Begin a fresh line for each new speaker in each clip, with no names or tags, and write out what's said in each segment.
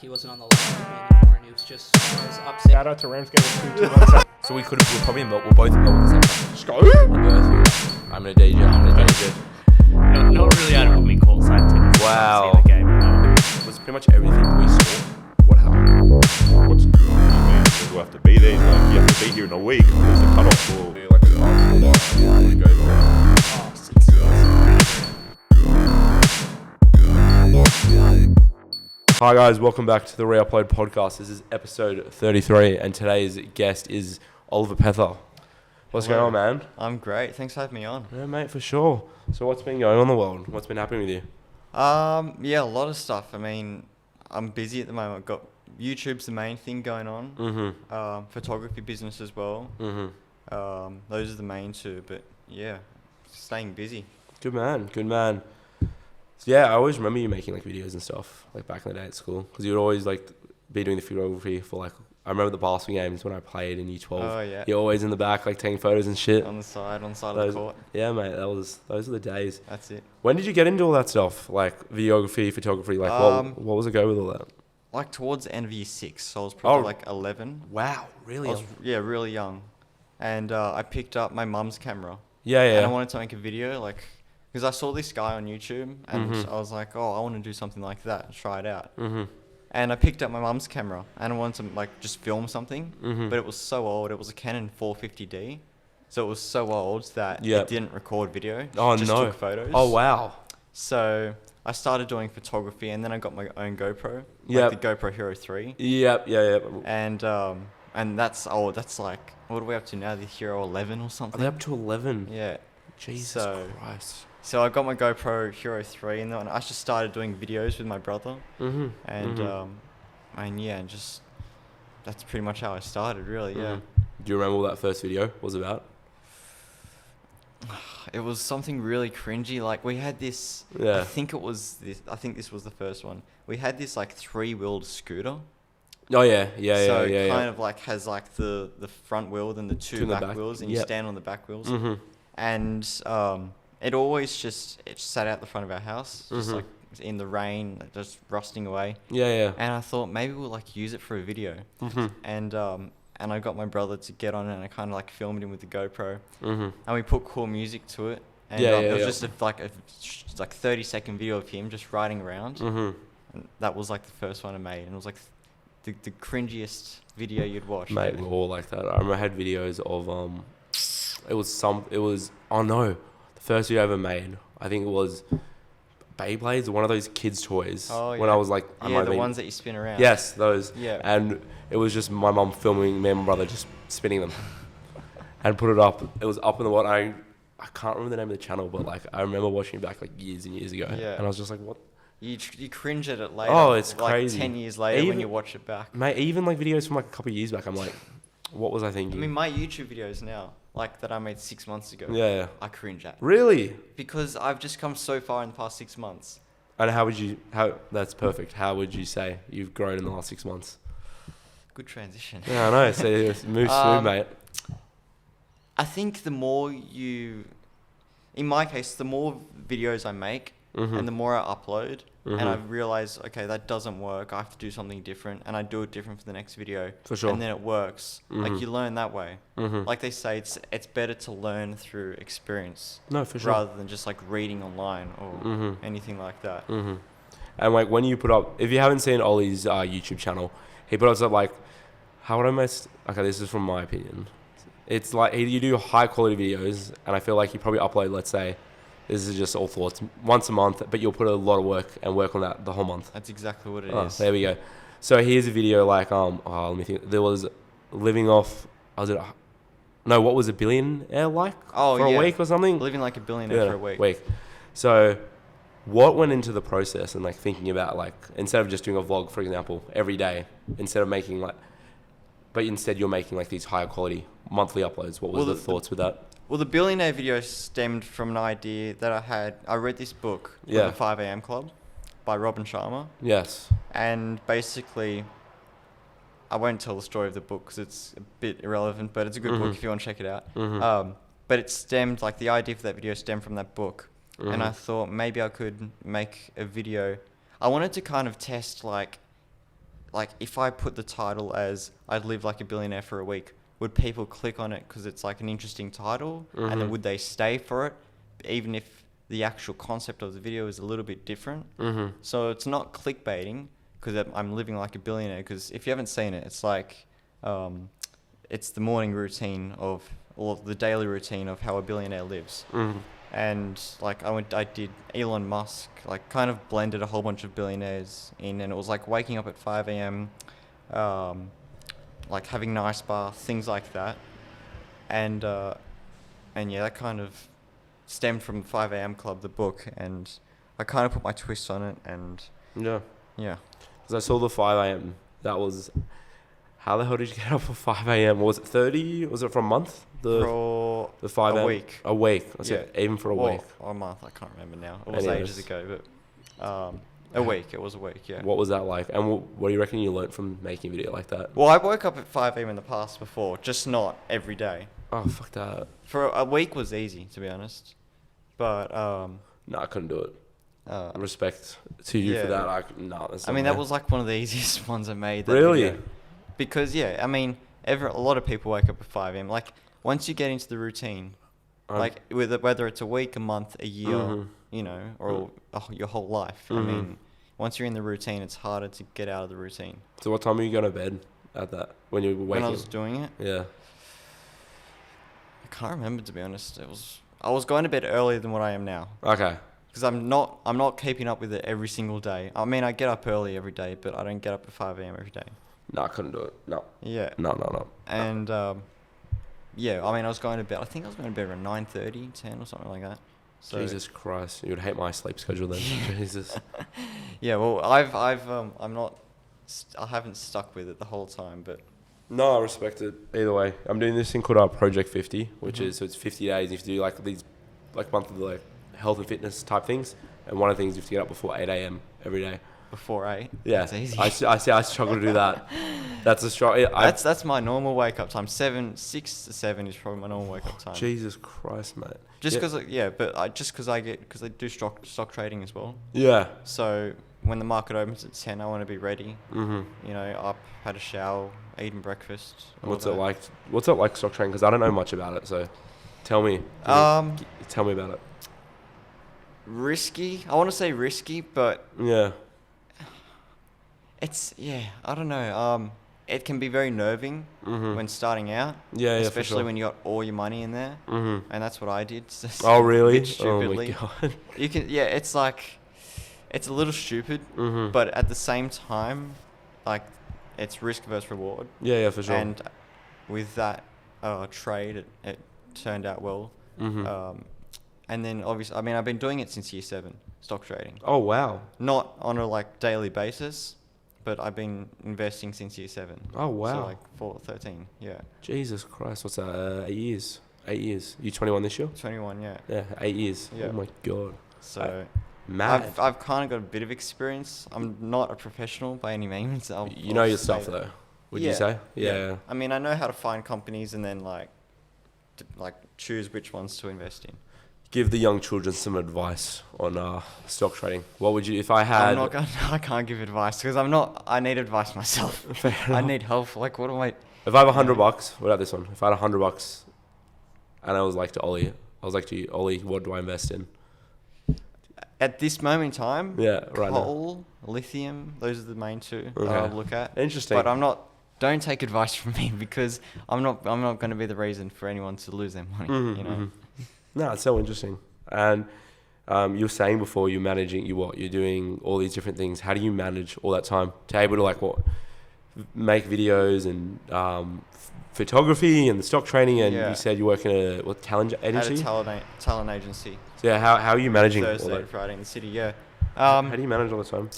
He wasn't on the line anymore, and he was just upset.
Shout out to Rams getting 2 months.
So we're probably in we're both in Melbourne at the same time.
Just go.
I'm gonna DJ.
Not really out of me calls. I didn't
Wow.
see the game.
It was pretty much everything we saw. What happened?
What's good, man? We'll have to be there. He's like, you have to be here in a week. There's a cutoff for like an
Hi guys, welcome back to the Reupload podcast. This is episode 33 and today's guest is Oliver Pether. What's going on, man?
I'm great. Thanks for having me on.
Yeah, mate, for sure. So what's been going on in the world? What's been happening with you?
Yeah, a lot of stuff. I mean, I'm busy at the moment. I've got YouTube's the main thing going on.
Mm-hmm.
Photography business as well.
Mm-hmm.
Those are the main two. But yeah, staying busy.
Good man. So, yeah, I always remember you making like videos and stuff like back in the day at school because you would always like be doing the photography for like. I remember the basketball games when I played in Year 12.
Oh yeah.
You're always in the back like taking photos and shit.
On the side of
Those-
the court.
Yeah, mate. Those are the days.
That's it.
When did you get into all that stuff like videography, photography? Like what was the go with all that?
Like towards the end of year 6, so I was probably
Oh.
like 11.
Wow, really?
I was, really young, and I picked up my mum's camera.
Yeah.
And I wanted to make a video, like, because I saw this guy on YouTube, and
Mhm.
I was like, oh, I want to do something like that, try it out.
Mm-hmm.
And I picked up my mum's camera, and I wanted to, like, just film something,
Mhm.
but it was so old. It was a Canon 450D, so it was so old that
Yep.
it didn't record video.
Oh,
just
no.
took photos.
Oh, wow.
So I started doing photography, and then I got my own GoPro,
Yep.
like the GoPro Hero 3.
Yep.
And that's old. That's like, what are we up to now? The Hero 11 or
Are
something?
they up to 11?
Yeah.
Jesus
So-
Christ.
So I got my GoPro Hero 3, and then I just started doing videos with my brother.
Mm-hmm.
And just that's pretty much how I started, really. Yeah.
Do you remember what that first video was about?
It was something really cringy. Like we had this.
Yeah.
I think this was the first one. We had this like 3-wheeled scooter.
Oh yeah.
So
Yeah.
it kind of like has like the front wheel and the
Two
two
in the
back
back.
wheels, and you
Yep.
stand on the back wheels.
Mm-hmm.
And it always just sat out the front of our house, just
Mhm.
like in the rain, like, just rusting away.
Yeah.
And I thought maybe we'll like use it for a video.
Mm-hmm.
And I got my brother to get on it, and I kind of like filmed him with the GoPro,
Mm-hmm.
and we put cool music to it. And
Yeah,
it was
yeah.
just like 30-second video of him just riding around.
Mm-hmm.
And that was like the first one I made, and it was like the cringiest video you'd watch.
Mate, we're all like that. I remember I had videos of the first video I ever made. I think it was Beyblades, one of those kids' toys.
Oh,
when
yeah.
I was like,
the ones that you spin around.
Yes, those.
Yeah.
And it was just my mum filming me and my brother just spinning them, and put it up. It was up in the water. I can't remember the name of the channel, but like I remember watching it back like years and years ago.
Yeah.
And I was just like, what?
You cringe at it later.
Oh, it's
like
crazy.
10 years later when
Even-
you watch it back.
Mate, even like videos from like a couple of years back, I'm like, what was I
I
thinking?
mean, my YouTube videos now, like that I made 6 months ago,
Yeah.
I cringe at.
Really?
Because I've just come so far in the past 6 months.
And that's perfect. How would you say you've grown in the last 6 months?
Good transition.
Yeah, I know. So it's move smooth, mate.
I think the more in my case, the more videos I make
Mhm.
and the more I upload,
Mhm.
and I realize, okay, that doesn't work. I have to do something different, and I do it different for the next video.
For sure.
And then it works.
Mhm.
Like you learn that way.
Mhm.
Like they say, it's better to learn through experience
No, for sure.
rather than just like reading online or
Mhm.
anything like that.
Mm-hmm. And like when you put up, if you haven't seen Ollie's YouTube channel, he put up like, how would I okay, this is from my opinion. It's like you do high quality videos, and I feel like you probably upload, let's say, this is just all thoughts, once a month, but you'll put a lot of work on that the whole month.
That's exactly what it
Oh,
is.
there we go. So here's a video like, let me think. There was living off, what was a billionaire like
Oh,
for
yeah.
a week or something?
Living like a billionaire for a week.
So what went into the process and like thinking about like, instead of just doing a vlog, for example, every day, instead you're making like these higher quality monthly uploads. What was
Well,
the thoughts with that?
Well, the billionaire video stemmed from an idea that I had. I read this book,
Yeah.
The 5 a.m. Club, by Robin Sharma.
Yes.
And basically, I won't tell the story of the book because it's a bit irrelevant, but it's a good book if you want to check it out. But it stemmed, like the idea for that video stemmed from that book. And I thought maybe I could make a video. I wanted to kind of test like like if I put the title as "I'd live like a billionaire for a week," would people click on it because it's like an interesting title, and then would they stay for it, even if the actual concept of the video is a little bit different? So it's not clickbaiting because I'm living like a billionaire. Because if you haven't seen it, it's like it's the morning routine or the daily routine of how a billionaire lives. And like I did Elon Musk, like kind of blended a whole bunch of billionaires in, and it was like waking up at 5 a.m., like having an ice bath, things like that. And yeah, that kind of stemmed from 5 a.m. Club, the book, and I kind of put my twist on it, and
Yeah.
yeah.
Because I saw the 5 a.m. That was... How the hell did you get up for 5 a.m.? Was it 30? Was it for a month?
For
The 5
a
a.m.
week.
A week. That's
Yeah.
it. Even for a week.
Or a month, I can't remember now. It was
Anyways.
ages ago, but a week. It was a week, yeah.
What was that like? And what do you reckon you learnt from making a video like that?
Well, I woke up at 5 a.m. in the past before, just not every day.
Oh, fuck that.
For a week was easy, to be honest. But
No, I couldn't do it. Respect to you for
yeah.
that. No, that's
I
not
mean,
me.
that was like one of the easiest ones I made. That
Really?
video. Because yeah, I mean, a lot of people wake up at 5 a.m. Like once you get into the routine, like whether it's a week, a month, a year, you know, or your whole life. I mean, once you're in the routine, it's harder to get out of the routine.
So what time were you going to bed at that? When you were waking?
When I was doing it,
Yeah.
I can't remember, to be honest. I was going to bed earlier than what I am now.
Okay.
Because I'm not keeping up with it every single day. I mean, I get up early every day, but I don't get up at 5 a.m. every day.
No, I couldn't do it. No.
Yeah.
No.
And yeah, I mean, I was going to bed. I think I was going to bed around 9:30, 10 or something like that. So
Jesus Christ. You would hate my sleep schedule then. Jesus.
yeah, well, I haven't stuck with it the whole time, but
No, I respect it. Either way. I'm doing this thing called Project 50, which is, so it's 50 days. You have to do like these like monthly like health and fitness type things. And one of the things you have to get up before 8 a.m. every day.
before 8.
Yeah.
That's easy.
I struggle to do that. That's a struggle.
That's my normal wake up time. 6 to 7 is probably my normal wake up time.
Jesus Christ, mate.
Just because, because I do stock trading as well.
Yeah.
So when the market opens at 10, I want to be ready.
Mm-hmm.
You know, up, had a shower, eaten breakfast. all
What's
that.
it like? What's it like stock trading? Because I don't know much about it. So tell me. Tell me about it.
Risky. I want to say risky, but
Yeah.
I don't know. It can be very nerving when starting out.
Yeah, for
especially
sure.
when you got all your money in there.
Mm-hmm.
And that's what I did.
Oh, really?
A bit stupidly.
Oh, my God.
You can, it's like, it's a little stupid,
Mm-hmm.
but at the same time, like, it's risk versus reward.
Yeah, for sure.
And with that trade, it turned out well.
Mm-hmm.
And then obviously, I mean, I've been doing it since year 7, stock trading.
Oh, wow.
Not on a like daily basis, but I've been investing since year 7.
Oh, wow.
So like 13, yeah.
Jesus Christ. What's that? 8 years. 8 years. You 21 this year?
21, yeah.
Yeah, 8 years.
Yeah.
Oh, my God.
So
Mad.
I've kind of got a bit of experience. I'm not a professional by any means.
You know your
say
stuff,
that.
though, would you say? Yeah.
I mean, I know how to find companies and then like choose which ones to invest in.
Give the young children some advice on stock trading. What would you, if I had...
I can't give advice because I need advice myself. I need help. Like, what do I...
If I have $100, what about this one? If I had $100 and I was like to Ollie, Ollie, what do I invest in?
At this moment in time,
Yeah, right now.
coal, lithium, those are the main two that
Okay.
I'll look at.
Interesting.
But don't take advice from me because I'm not going to be the reason for anyone to lose their money, you know.
No, it's so interesting. And you were saying before you're managing, you're doing all these different things. How do you manage all that time to able to make videos and photography and the stock trading? And
Yeah.
you said you work in a talent agency?
At a talent agency.
So yeah, how are you managing all
Thursday to
that?
Friday in the city, yeah.
How do you manage all the time?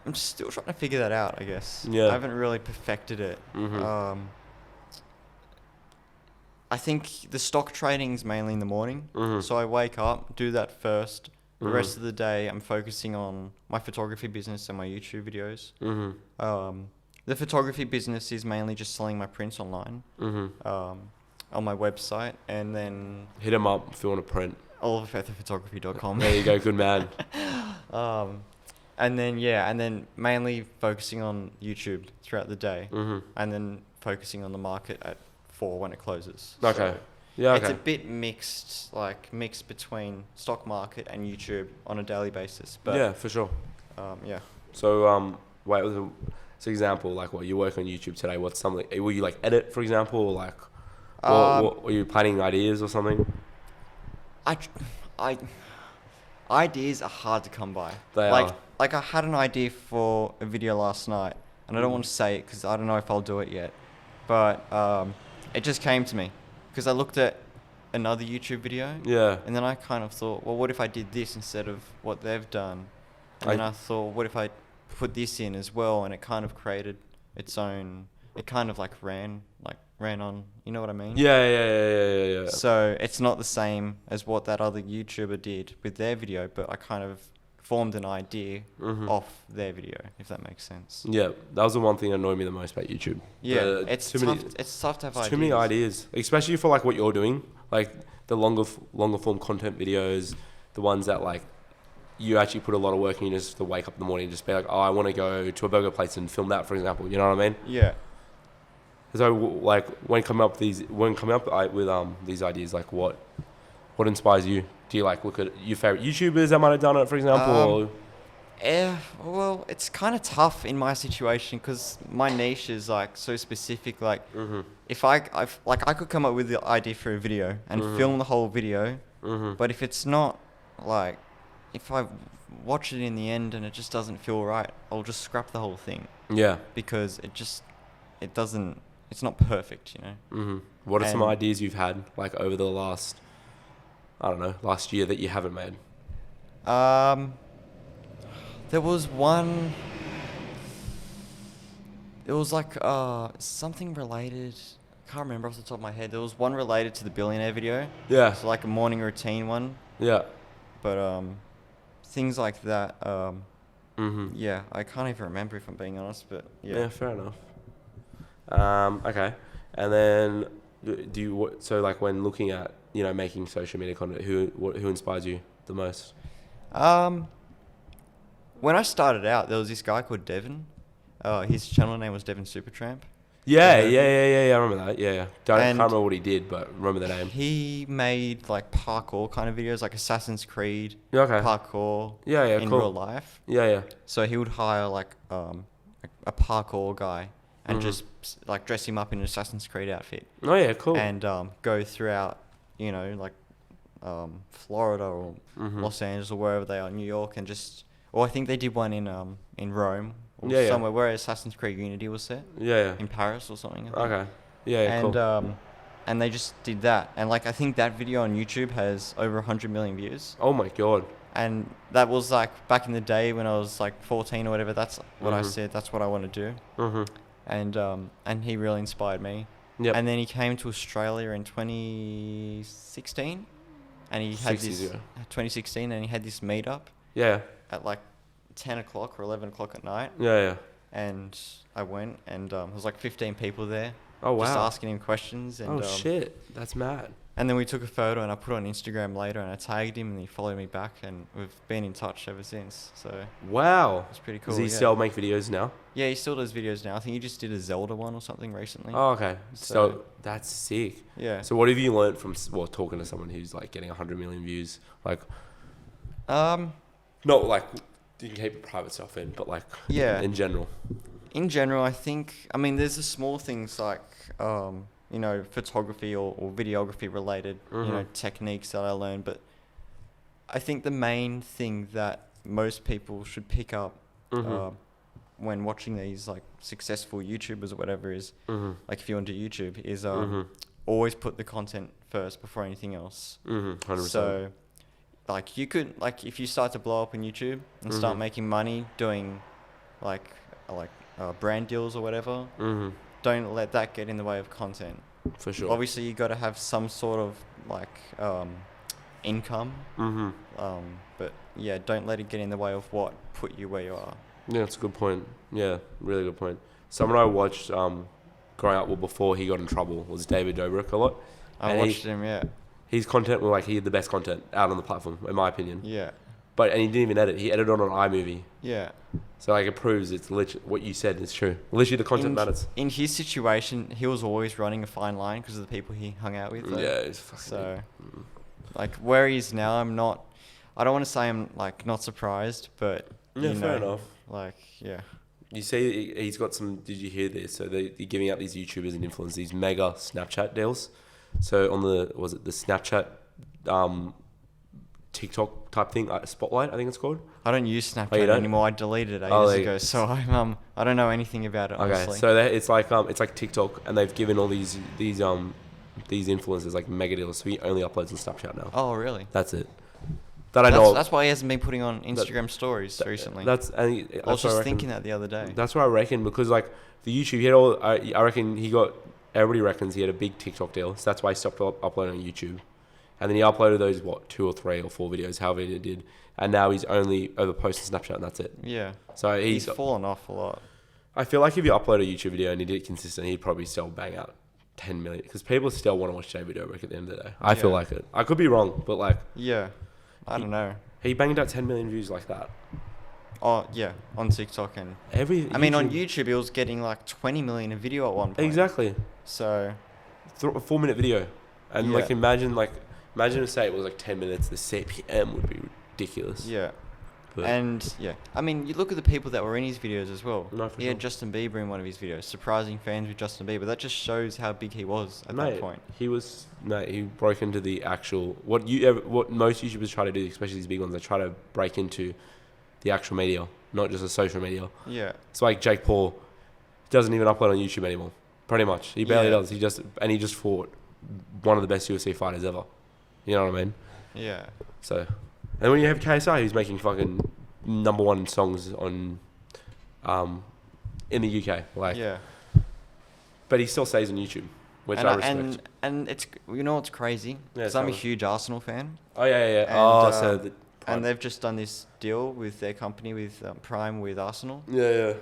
I'm still trying to figure that out, I guess.
Yeah.
I haven't really perfected it.
Mm-hmm.
I think the stock trading's mainly in the morning.
Mhm.
So I wake up, do that first. The
Mhm.
rest of the day, I'm focusing on my photography business and my YouTube videos.
Mm-hmm.
The photography business is mainly just selling my prints online
Mm-hmm.
on my website, and then
Hit them up if you want to print.
oliverpetherphotography.com.
There you go, good man.
And then mainly focusing on YouTube throughout the day, and then focusing on the market at 4 when it closes.
Okay.
So
Yeah.
it's
Okay.
a bit mixed, like mixed between stock market and YouTube on a daily basis. But
Yeah, for sure.
yeah.
So wait, so example, like what you work on YouTube today? What's something? Will you like edit, for example, or like, what were you planning ideas or something?
Ideas are hard to come by.
They
like
are.
like I had an idea for a video last night, and I don't want to say it because I don't know if I'll do it yet, but it just came to me because I looked at another YouTube video,
Yeah.
and then I kind of thought, well, what if I did this instead of what they've done? And then I thought, what if I put this in as well? And it kind of created its own. It kind of like ran on. You know what I mean?
Yeah.
So it's not the same as what that other YouTuber did with their video, but I kind of formed an idea off their video, if that makes sense.
Yeah, that was the one thing that annoyed me the most about YouTube.
Yeah, it's
too
tough.
many.
It's tough to have
It's
ideas.
too many ideas, especially for like what you're doing, like the longer form content videos, the ones that like you actually put a lot of work in. You just have to wake up in the morning and just be like, oh, I want to go to a burger place and film that, for example. You know what I mean?
Yeah.
So like when coming up with these ideas, like what inspires you? Do you like look at your favorite YouTubers that might have done it, for example? Or?
Yeah, well, it's kind of tough in my situation because my niche is like so specific. Like, if I could come up with the idea for a video and film the whole video, but if it's not like, if I watch it in the end and it just doesn't feel right, I'll just scrap the whole thing
Yeah.
because it's not perfect, you know.
What are some
And-
ideas you've had like over the last year that you haven't made?
There was one. It was like something related. I can't remember off the top of my head. There was one related to the billionaire video.
Yeah.
So like a morning routine one.
Yeah.
But things like that. Yeah, I can't even remember if I'm being honest. But
Yeah,
yeah.
fair enough. Okay, and then so like when looking at making social media content, who inspires you the most?
When I started out, there was this guy called Devin. His channel name was Devin Supertramp.
Yeah. I remember that. Yeah. Can't
And
remember what he did, but remember the name.
He made like parkour kind of videos, like Assassin's Creed
Yeah, okay.
parkour
Yeah,
in
cool.
real life.
Yeah.
So he would hire like a parkour guy and just like dress him up in an Assassin's Creed outfit
Oh yeah, cool.
and go throughout, like Florida or Los Angeles or wherever they are, New York, and just. Or I think they did one in Rome or somewhere where Assassin's Creed Unity was set.
Yeah.
In Paris or something. I think.
Okay. Yeah,
And
cool.
and they just did that, and like I think that video on YouTube has over 100 million views.
Oh my god.
And that was like back in the day when I was like 14 or whatever. That's what I said. That's what I want to do. And he really inspired me.
Yep.
And then he came to Australia in 2016, and he had
6 years
this
ago.
2016, and he had this meetup
Yeah.
at like 10 o'clock or 11 o'clock at night.
Yeah.
And I went, and there was like 15 people there.
Oh wow.
Just asking him questions. And,
oh shit, that's mad.
And then we took a photo, and I put it on Instagram later, and I tagged him, and he followed me back, and we've been in touch ever since. So
Wow.
it's pretty cool.
Does he
yeah.
still make videos now?
Yeah, he still does videos now. I think he just did a Zelda one or something recently.
Oh, okay. So that's sick.
Yeah.
So what have you learned from talking to someone who's like getting 100 million views? Like, not like you can keep private stuff in, but like
Yeah.
in general.
In general, I think, there's the small things like, photography or videography related, techniques that I learned. But I think the main thing that most people should pick up when watching these like successful YouTubers or whatever is, like if you're into YouTube, is always put the content first before anything else.
100%.
So, like you could, like if you start to blow up on YouTube and start making money doing like brand deals or whatever, don't let that get in the way of content.
For sure.
Obviously, you got to have some sort of like income. But yeah, don't let it get in the way of what put you where you are.
Yeah, that's a good point. Yeah, really good point. Someone I watched growing up, before he got in trouble, was David Dobrik a lot.
I
And
watched him, yeah.
His content was like he had the best content out on the platform, in my opinion.
Yeah.
and he didn't even edit. He edited on an iMovie.
Yeah.
So like it proves it's literally what you said is true. Literally the content matters.
In his situation, he was always running a fine line because of the people he hung out with. Though.
Yeah, it's fucking.
So, like where he is now, I'm not. I don't want to say I'm like not surprised, but
Yeah,
you
fair
know,
enough.
Like yeah.
You say he's got some. Did you hear this? So they're giving out these YouTubers and influencers these mega Snapchat deals. So on the Snapchat, TikTok type thing, Spotlight, I think it's called.
I don't use
you
Snapchat
don't?
anymore. I deleted it
Oh,
ages ago, so I don't know anything about it. Honestly.
Okay, so it's like TikTok, and they've given all these influencers like mega deals. So he only uploads on Snapchat now.
Oh really?
That's it. That I know.
That's why he hasn't been putting on Instagram stories recently.
I
was just thinking that the other day.
That's what I reckon, because like the YouTube, he had all. I reckon he got. Everybody reckons he had a big TikTok deal, so that's why he stopped uploading on YouTube. And then he uploaded those 2 or 3 or 4 videos, however he did, and now he's only over posting Snapchat, and that's it.
Yeah.
So
he's fallen off a lot.
I feel like if you upload a YouTube video and he did it consistent, he'd probably still bang out 10 million, because people still want to watch J Video work at the end of the day. I feel like it. I could be wrong, but like.
Yeah. I don't know.
He banged out 10 million views like that.
Oh yeah, on TikTok and
I
mean on YouTube he was getting like 20 million a video at one point.
Exactly.
So
a 4-minute video, and like imagine say it was like 10 minutes. The CPM would be ridiculous.
Yeah.
But
And yeah, I mean, you look at the people that were in his videos as well.
No, for
he
sure.
had Justin Bieber in one of his videos, surprising fans with Justin Bieber. That just shows how big he was at that point.
He broke into the actual what most YouTubers try to do, especially these big ones. They try to break into the actual media, not just the social media.
Yeah.
It's like Jake Paul doesn't even upload on YouTube anymore. Pretty much, he barely does. He just fought one of the best UFC fighters ever. You know what I mean?
Yeah.
So, and when you have KSI, who's making fucking #1 songs on, in the UK, like,
Yeah.
but he still stays on YouTube, which I respect.
And it's, you know what's crazy?
Yeah,
Because I'm a huge Arsenal fan.
Oh yeah.
And,
So
and they've just done this deal with their company, with Prime, with Arsenal.
yeah,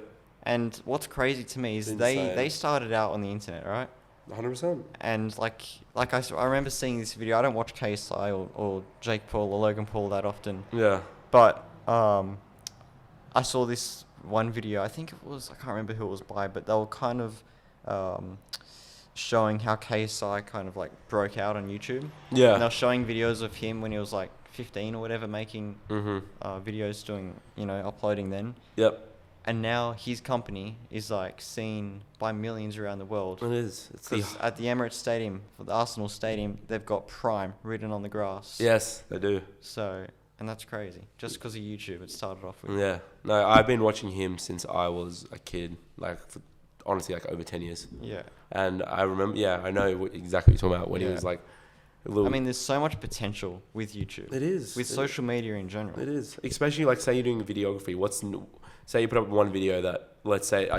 And what's crazy to me is
It's
they
insane.
started out on the internet, right?
100%.
And like I remember seeing this video. I don't watch KSI or Jake Paul or Logan Paul that often.
Yeah.
But I saw this one video. I think I can't remember who it was by, but they were kind of showing how KSI kind of like broke out on YouTube.
Yeah.
And they were showing videos of him when he was like 15 or whatever, making videos, doing, uploading then.
Yep.
And now his company is like seen by millions around the world.
It is. It's
'Cause at the Emirates Stadium, for the Arsenal Stadium, they've got Prime written on the grass.
Yes, they do.
So, and that's crazy. Just because of YouTube, it started off with.
Yeah. No, I've been watching him since I was a kid, like honestly, like over 10 years.
Yeah.
And I remember, I know exactly what you're talking about when he was like a little.
I mean, there's so much potential with YouTube.
It is.
With social media in general.
It is. Especially like, say you're doing videography. Say you put up one video that, let's say,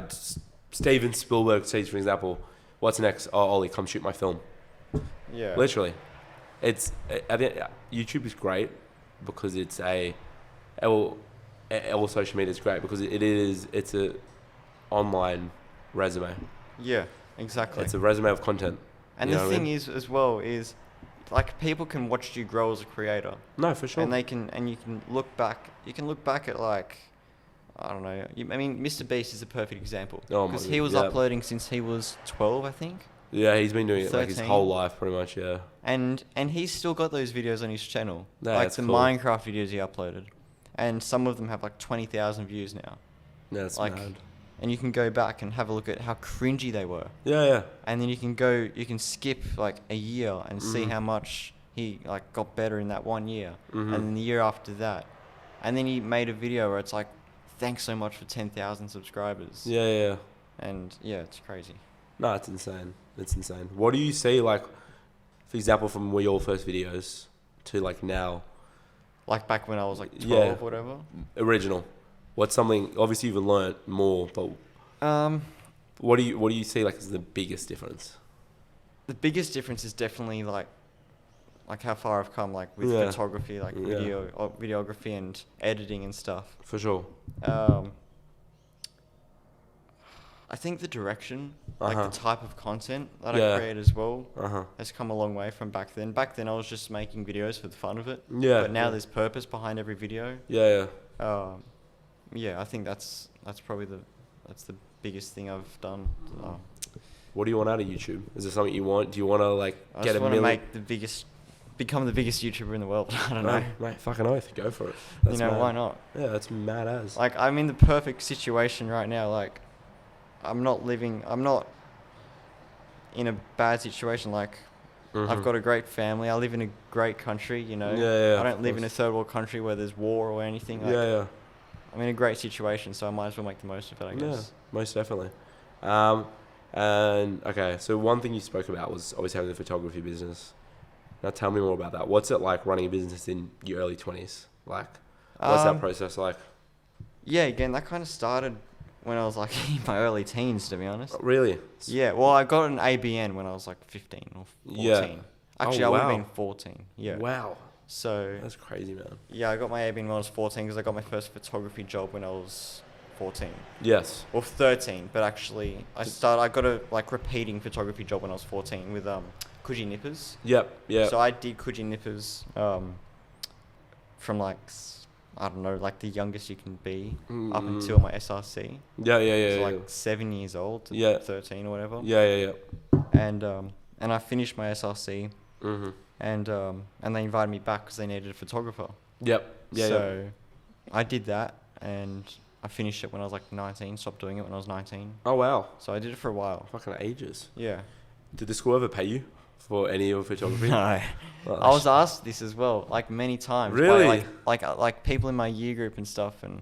Steven Spielberg says, for example, what's next? Oh, Ollie, come shoot my film.
Yeah.
Literally. YouTube is great because all social media is great because it's a online resume.
Yeah, exactly.
It's a resume of content.
And the thing is, as well, is like people can watch you grow as a creator.
No, for sure.
And you can look back. You can look back at like, I don't know. I mean, Mr. Beast is a perfect example because he was uploading since he was 12, I think.
Yeah, he's been doing it like his
13.
whole life, pretty much. Yeah.
And he's still got those videos on his channel,
Yeah,
like
that's
the
cool.
Minecraft videos he uploaded, and some of them have like 20,000 views now.
Yeah, that's
Like,
mad.
and you can go back and have a look at how cringy they were.
Yeah.
And then you can skip like a year and see how much he like got better in that 1 year, and then the year after that, and then he made a video where it's like, thanks so much for 10,000 subscribers.
Yeah.
And yeah, it's crazy.
No, it's insane. It's insane. What do you see, like, for example, from your first videos to like now?
Like back when I was like 12
Yeah.
or whatever.
Original. What's something? Obviously, you've learnt more, but what do you see like as the biggest difference?
The biggest difference is definitely like how far I've come, like with photography, like videography and editing and stuff.
For sure.
I think the direction,
Uh-huh.
like the type of content that
Yeah.
I create as well,
Uh-huh.
has come a long way from back then. Back then, I was just making videos for the fun of it.
Yeah.
But now
yeah.
there's purpose behind every video.
Yeah,
Yeah, I think that's probably that's the biggest thing I've done.
What do you want out of YouTube? Is there something you want? Do you want to like
I
get
just
a
want to
million?
become the biggest YouTuber in the world. I don't know.
Mate, fucking oath, go for it. That's mad.
Why not?
Yeah, that's mad as.
Like, I'm in the perfect situation right now. Like, I'm not in a bad situation. Like, I've got a great family. I live in a great country, you know.
Yeah,
I don't live in a third world country where there's war or anything. Like,
yeah.
I'm in a great situation, so I might as well make the most of it, I guess.
Yeah, most definitely. And okay, so one thing you spoke about was always having the photography business. Now tell me more about that. What's it like running a business in your early 20s? Like, what's that process like?
Yeah, again, that kind of started when I was like in my early teens, to be honest.
Oh, really?
Yeah, well, I got an ABN when I was like 15 or 14.
Yeah.
Actually,
Oh,
I would have
wow.
been 14. Yeah.
Wow.
So,
That's crazy, man.
yeah, I got my ABN when I was 14 because I got my first photography job when I was 14.
Yes.
Or 13, but actually I got a like repeating photography job when I was 14 with Coogee Nippers.
Yep. Yeah.
So I did Coogee Nippers from like I don't know, like the youngest you can be up until my SRC.
Yeah.
So like 7 years old, to
Yeah.
13 or whatever.
Yeah.
And I finished my SRC,
Mhm.
and they invited me back because they needed a photographer.
Yep. Yeah.
So I did that, and I finished it when I was like 19. Stopped doing it when I was 19.
Oh wow.
So I did it for a while.
Fucking ages.
Yeah.
Did the school ever pay you for any of your photography?
No.
Oh,
I was asked this as well, like many times.
Really?
By, like people in my year group and stuff, and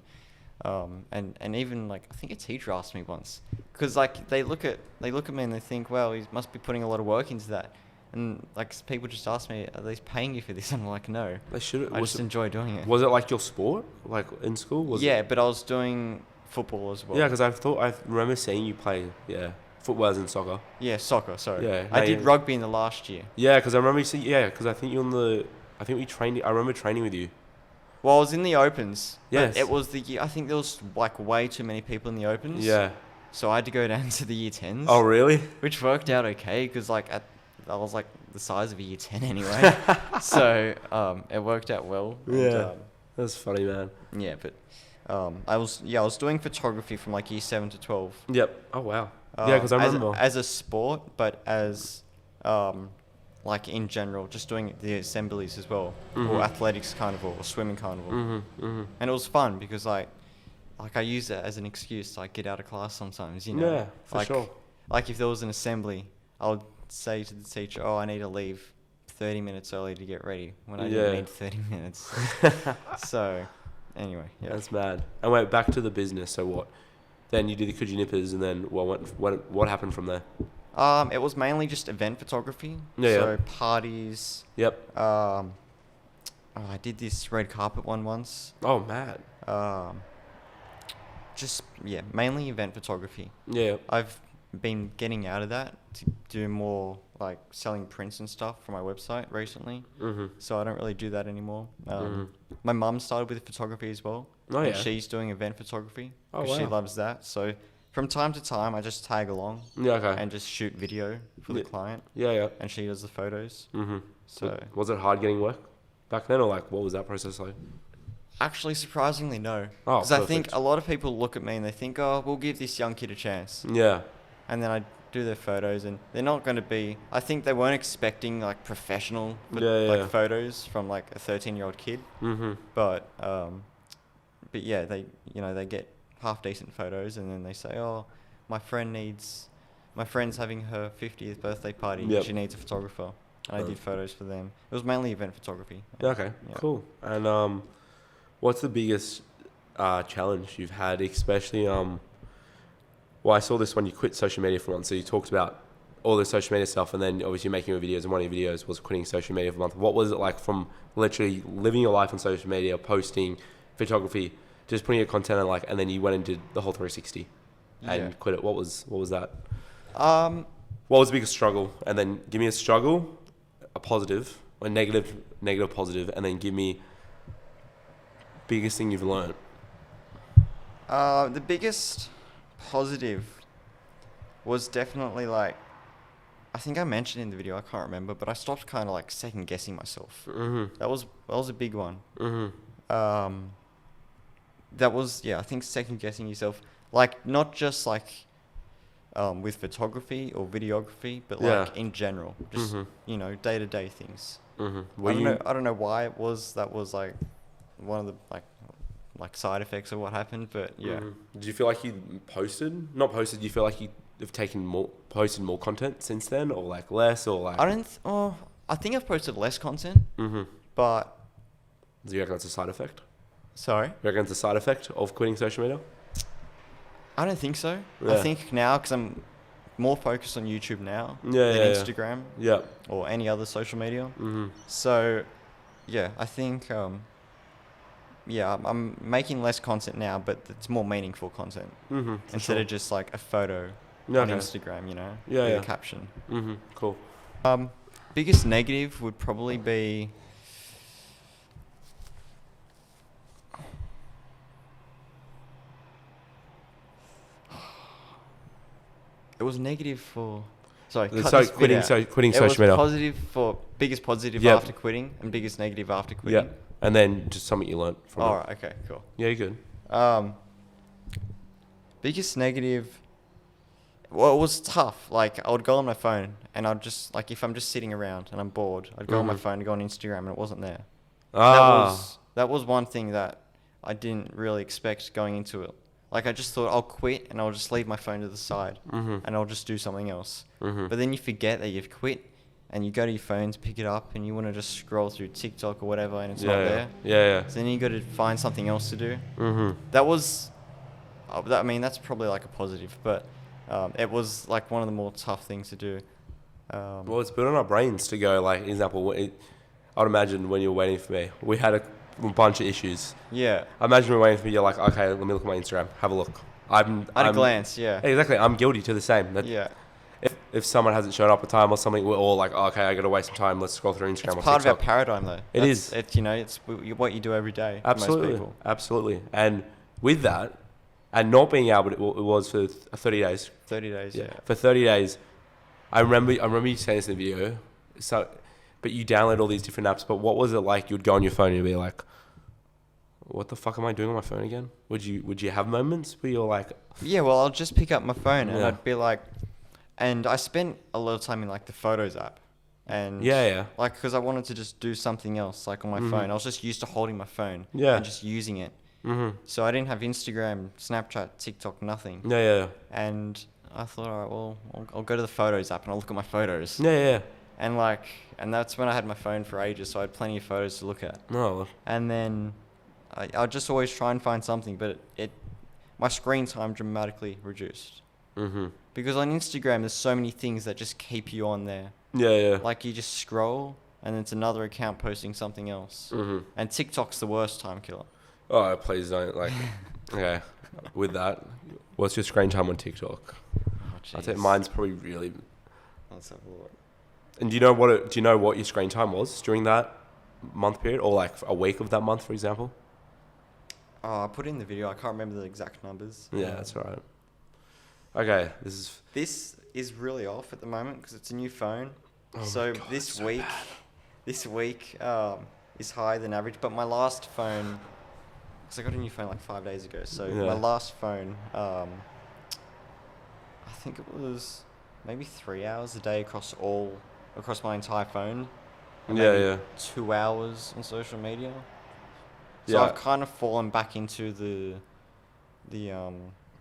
even like I think a teacher asked me once, because like they look at me and they think, well, he must be putting a lot of work into that, and like people just ask me, are they paying you for this? And I'm like, no.
They should.
I just enjoy doing it.
Was it like your sport, like in school? Was
Yeah,
It?
but I was doing football as well.
Yeah, because I remember seeing you play. Yeah, football as in soccer.
Yeah, soccer. Sorry.
Yeah,
I
no,
did
yeah.
rugby in the last year.
Yeah, because I remember you see. Yeah, because I think you're on the. I think we trained. I remember training with you.
Well, I was in the opens.
Yes.
But it was the year. I think there was like way too many people in the opens.
Yeah.
So I had to go down to the year 10s.
Oh really?
Which worked out okay because I was like the size of a year 10 anyway. So it worked out well.
Yeah. That's funny, man.
Yeah, but I was doing photography from like year 7 to 12.
Yep. Oh wow. Yeah, because I remember.
As a sport, but as like in general, just doing the assemblies as well, or athletics carnival, or swimming carnival, and it was fun because like I use it as an excuse to like get out of class sometimes, you know.
Yeah, for sure.
Like if there was an assembly, I would say to the teacher, "Oh, I need to leave 30 minutes early to get ready," when I didn't need 30 minutes. So, anyway, yeah.
That's mad. And wait, back to the business. So what? Then you did the Coogee Nippers, and then what happened from there?
It was mainly just event photography.
Yeah,
So
yeah.
parties.
Yep.
I did this red carpet one once.
Oh, mad.
Mainly event photography.
Yeah.
I've been getting out of that to do more like selling prints and stuff for my website recently. So I don't really do that anymore. My mum started with photography as well.
Oh,
and
yeah.
she's doing event photography.
Oh,
'cause She
wow.
loves that. So from time to time, I just tag along
Yeah. Okay.
and just shoot video for the client,
Yeah.
and she does the photos.
Mm-hmm.
So
Was it hard getting work back then, or like what was that process like?
actually, surprisingly, no.
Oh,
Because I think
perfect.
a lot of people look at me and they think, oh, we'll give this young kid a chance.
Yeah.
And then I do their photos, and they're not going to be. I think they weren't expecting like professional
Yeah.
photos from like a 13-year-old kid.
Mm-hmm.
But yeah, they get half decent photos, and then they say, oh, my friend's having her 50th birthday party.
Yep.
She needs a photographer. And I did photos for them. It was mainly event photography.
Yeah, okay.
Yeah.
Cool. And what's the biggest challenge you've had, especially well, I saw this when you quit social media for a month. So you talked about all the social media stuff, and then obviously making your videos, and one of your videos was quitting social media for a month. What was it like from literally living your life on social media, posting photography, just putting your content on, and then you went and did the whole 360 and
Yeah.
quit it? What was that?
What
was the biggest struggle? And then give me a struggle, a positive, or negative, positive, and then give me biggest thing you've learned.
The biggest positive was definitely like, I think I mentioned in the video, I can't remember, but I stopped kind of like second guessing myself. That was a big one. That was, yeah, I think second guessing yourself, like not just like with photography or videography, but like in general, just you know, day-to-day things. I don't know why it was. That was like one of the like side effects of what happened, but yeah.
Did you feel like you not posted? Do you feel like you have posted more content since then, or like less, or like?
I think I've posted less content, but.
Do you reckon that's a side effect?
Sorry?
You reckon it's a side effect of quitting social media?
I don't think so.
Yeah.
I think now, because I'm more focused on YouTube now than Instagram or any other social media. So, yeah, I think, I'm making less content now, but it's more meaningful content instead of just like a photo on Instagram, you know, with a caption.
Cool.
Biggest negative would probably be... It was negative for...
Quitting social media.
It was positive for... Biggest positive after quitting and biggest negative after quitting.
Yeah. And then just something you learnt from it.
Alright, okay, cool.
Yeah, you're good.
Biggest negative... Well, it was tough. Like, I would go on my phone and I'd just... Like, if I'm just sitting around and I'm bored, I'd go on my phone and go on Instagram and it wasn't there. That was one thing that I didn't really expect going into it. Like, I just thought I'll quit and I'll just leave my phone to the side and I'll just do something else. But then you forget that you've quit and you go to your phone to pick it up and you want to just scroll through TikTok or whatever and it's not there.
Yeah.
So then you got to find something else to do. That was... I mean, that's probably like a positive, but it was like one of the more tough things to do.
Well, it's built on our brains to go, like, example, I would imagine when you're waiting for me, we had a bunch of issues.
Yeah.
I imagine we're waiting for me, you're like, okay, let me look at my Instagram, have a look.
At a glance, yeah.
Exactly, I'm guilty to the same. If someone hasn't shown up a time or something, we're all like, okay, I got to waste some time, let's scroll through Instagram or
It's part
TikTok.
of our paradigm, though.
It's
you know, it's what you do every day for most people.
Absolutely. And with that, and not being able to, it was for 30 days.
30 days, yeah.
For 30 days, I remember you saying this in the video, but you download all these different apps, but what was it like? You'd go on your phone and you'd be like, what the fuck am I doing on my phone again? Would you have moments where you're like...
Yeah, well, I'll just pick up my phone and I'd be like... And I spent a lot of time in like the Photos app. And like, because I wanted to just do something else like on my phone. I was just used to holding my phone and just using it. So I didn't have Instagram, Snapchat, TikTok, nothing. And I thought, all right, well, I'll go to the Photos app and I'll look at my photos. And that's when I had my phone for ages, so I had plenty of photos to look at. And then I'd just always try and find something, but my screen time dramatically reduced. Because on Instagram, there's so many things that just keep you on there. Like, you just scroll, and it's another account posting something else. And TikTok's the worst time killer.
Oh, please don't. Like, okay. With that, what's your screen time on TikTok? I'd say mine's probably really...
Let's have a look.
And do you know what your screen time was during that month period, or like a week of that month, for example?
Oh, I put it in the video. I can't remember the exact numbers.
Yeah, that's all right. Okay, this
is really off at the moment because it's a new phone.
Oh
so
God,
this
so
week is higher than average. But my last phone, because I got a new phone like 5 days ago. So my last phone, I think it was maybe 3 hours a day across my entire phone. And 2 hours on social media. So I've kind of fallen back into the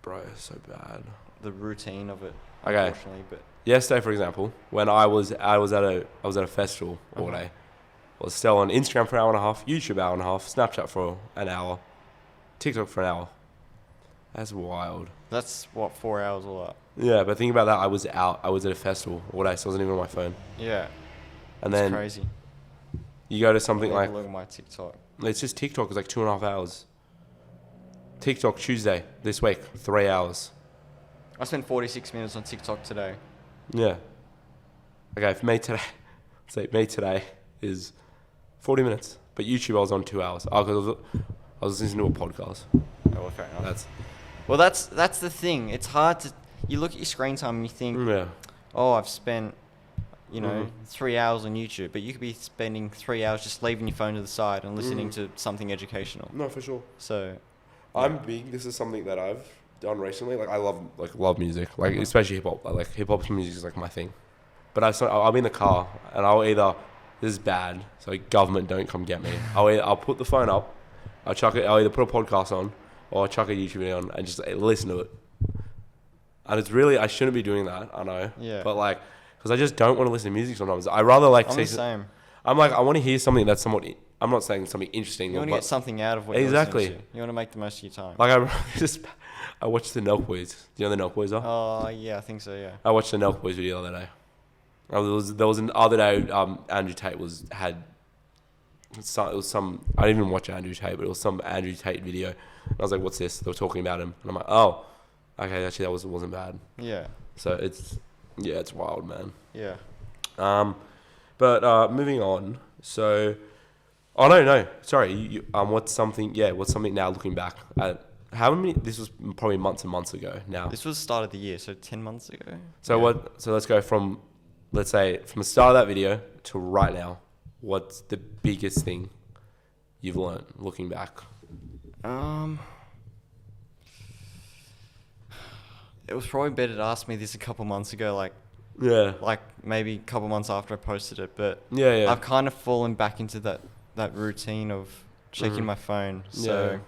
bro, it's so bad.
The routine of it,
okay.
Unfortunately, but
yesterday, for example, when I was at a festival all day, I was still on Instagram for an hour and a half, YouTube hour and a half, Snapchat for an hour, TikTok for an hour. That's wild.
That's what, 4 hours all up.
Yeah, but think about that. I was at a festival all day, so I wasn't even on my phone.
Yeah.
And
that's
then
crazy.
You go to something like...
Look at my TikTok.
It's just TikTok. It's like 2.5 hours. TikTok Tuesday this week, 3 hours.
I spent 46 minutes on TikTok today.
Yeah. Okay, for me today, today is 40 minutes. But YouTube I was on 2 hours. Oh, because I was listening to a podcast.
Oh, well, fair enough. That's the thing. It's hard to... you look at your screen time and you think,
Yeah.
oh, I've spent, you know,
Mhm.
3 hours on YouTube, but you could be spending 3 hours just leaving your phone to the side and listening to something educational.
No, for sure.
So,
I'm big. This is something that I've done recently. Like I love music. Like especially hip hop. Like hip hop music is like my thing. But I'll be in the car and I'll either, this is bad, so government don't come get me. I'll put the phone up. I'll either put a podcast on or I'll chuck a YouTube video on and just listen to it. And it's really, I shouldn't be doing that. I know.
Yeah.
But like, because I just don't want to listen to music sometimes. I rather like
I'm the same.
I'm like, I want to hear something that's somewhat. I'm not saying something interesting.
You want to
but
get something out of what
exactly.
you're listening to. You want to make the most of your time.
Like I watched the Nelk Boys. Do you know the Nelk Boys are?
Oh, yeah, I think so, yeah.
I watched the Nelk Boys video the other day. There was an other day. Andrew Tate it was some. I didn't even watch Andrew Tate, but it was some Andrew Tate video. And I was like, "What's this?" They were talking about him, and I'm like, "Oh, okay, actually, wasn't bad."
Yeah.
So it's wild, man.
Yeah.
But moving on. So, oh no, sorry. What's something now looking back at how many? This was probably months and months ago now.
This was the start of the year, so 10 months ago.
So
yeah.
So let's go from, let's say, from the start of that video to right now. What's the biggest thing you've learned looking back?
It was probably better to ask me this a couple months ago, like maybe a couple months after I posted it. But
Yeah.
I've kind of fallen back into that routine of checking my phone. So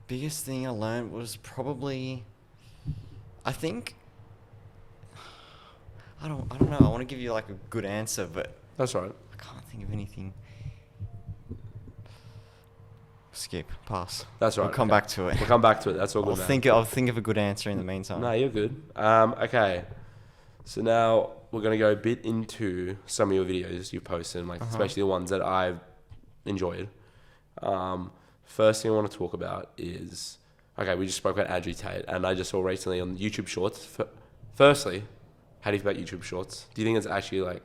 biggest thing I learned was probably, I think, I don't know. I want to give you like a good answer, but
That's right.
I can't think of anything. Skip. Pass.
That's right.
We'll come back to it.
We'll come back to it. That's all good.
I'll think of a good answer in the meantime.
No, you're good. Okay. So now we're gonna go a bit into some of your videos you posted, like especially the ones that I've enjoyed. First thing I want to talk about is, okay, we just spoke about Andrew Tate, and I just saw recently on YouTube Shorts. Firstly, how do you feel about YouTube Shorts? Do you think it's actually like,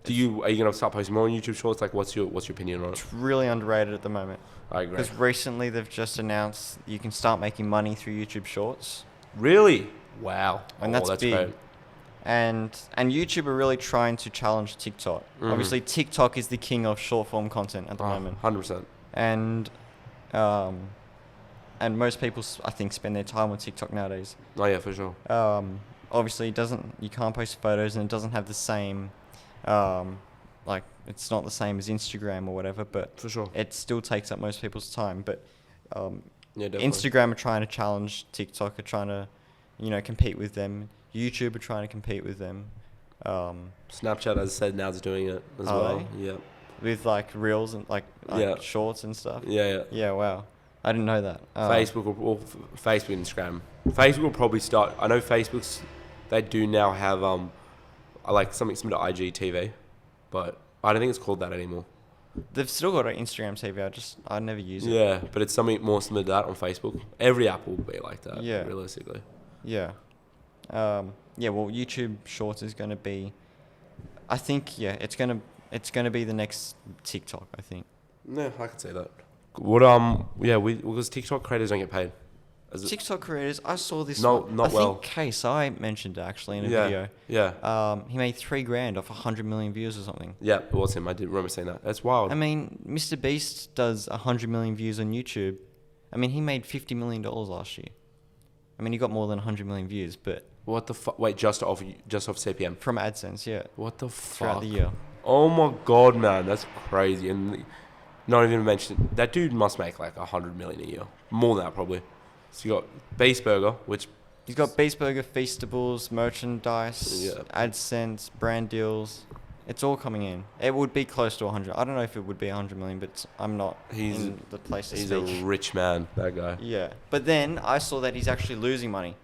are you gonna start posting more on YouTube Shorts? Like, what's your opinion on it?
It's really underrated at the moment.
I agree.
Because recently they've just announced you can start making money through YouTube Shorts.
Really? Wow.
And that's big.
Great.
And YouTube are really trying to challenge TikTok. Obviously, TikTok is the king of short form content at the moment.
100%.
And most people, I think, spend their time on TikTok nowadays.
Oh yeah, for sure.
Obviously, you can't post photos, and it doesn't have the same, it's not the same as Instagram or whatever. But
For sure.
it still takes up most people's time. But
Yeah, definitely.
Instagram are trying to challenge TikTok, are trying to, compete with them. YouTube are trying to compete with them.
Snapchat, as I said, now is doing it as
Are
well.
they?
Yeah.
With like reels and like
Yeah.
shorts and stuff.
Yeah.
Yeah, wow. I didn't know that.
Facebook and Instagram. Facebook will probably start. I know Facebook's. They do now have like something similar to IGTV, but I don't think it's called that anymore.
They've still got an Instagram TV. I never use it.
Yeah, but it's something more similar to that on Facebook. Every app will be like that.
Yeah.
Realistically.
Yeah. Well, YouTube Shorts is going to be, I think, it's going to be the next TikTok, I think.
Yeah, I could say that. What because TikTok creators don't get paid.
TikTok creators, I saw this.
Not
I
well.
think KSI mentioned it actually in a video.
Yeah.
He made $3,000 off 100 million views or something.
Yeah, it was him. I did remember saying that. That's wild.
I mean, Mr. Beast does 100 million views on YouTube. I mean, he made $50 million last year. I mean, he got more than 100 million views, but
What the fuck? Wait, just off CPM?
from AdSense, yeah.
What the fuck?
Throughout the year.
Oh my god, man, that's crazy. And not even mention that dude must make like 100 million a year, more than that probably. So you got Base Burger, which
He's got Base Burger, Feastables, merchandise,
Yeah.
AdSense, brand deals. It's all coming in. It would be close to 100. I don't know if it would be 100 million, but I'm not in the place to
he's
speak.
a rich man, that guy.
Yeah, but then I saw that he's actually losing money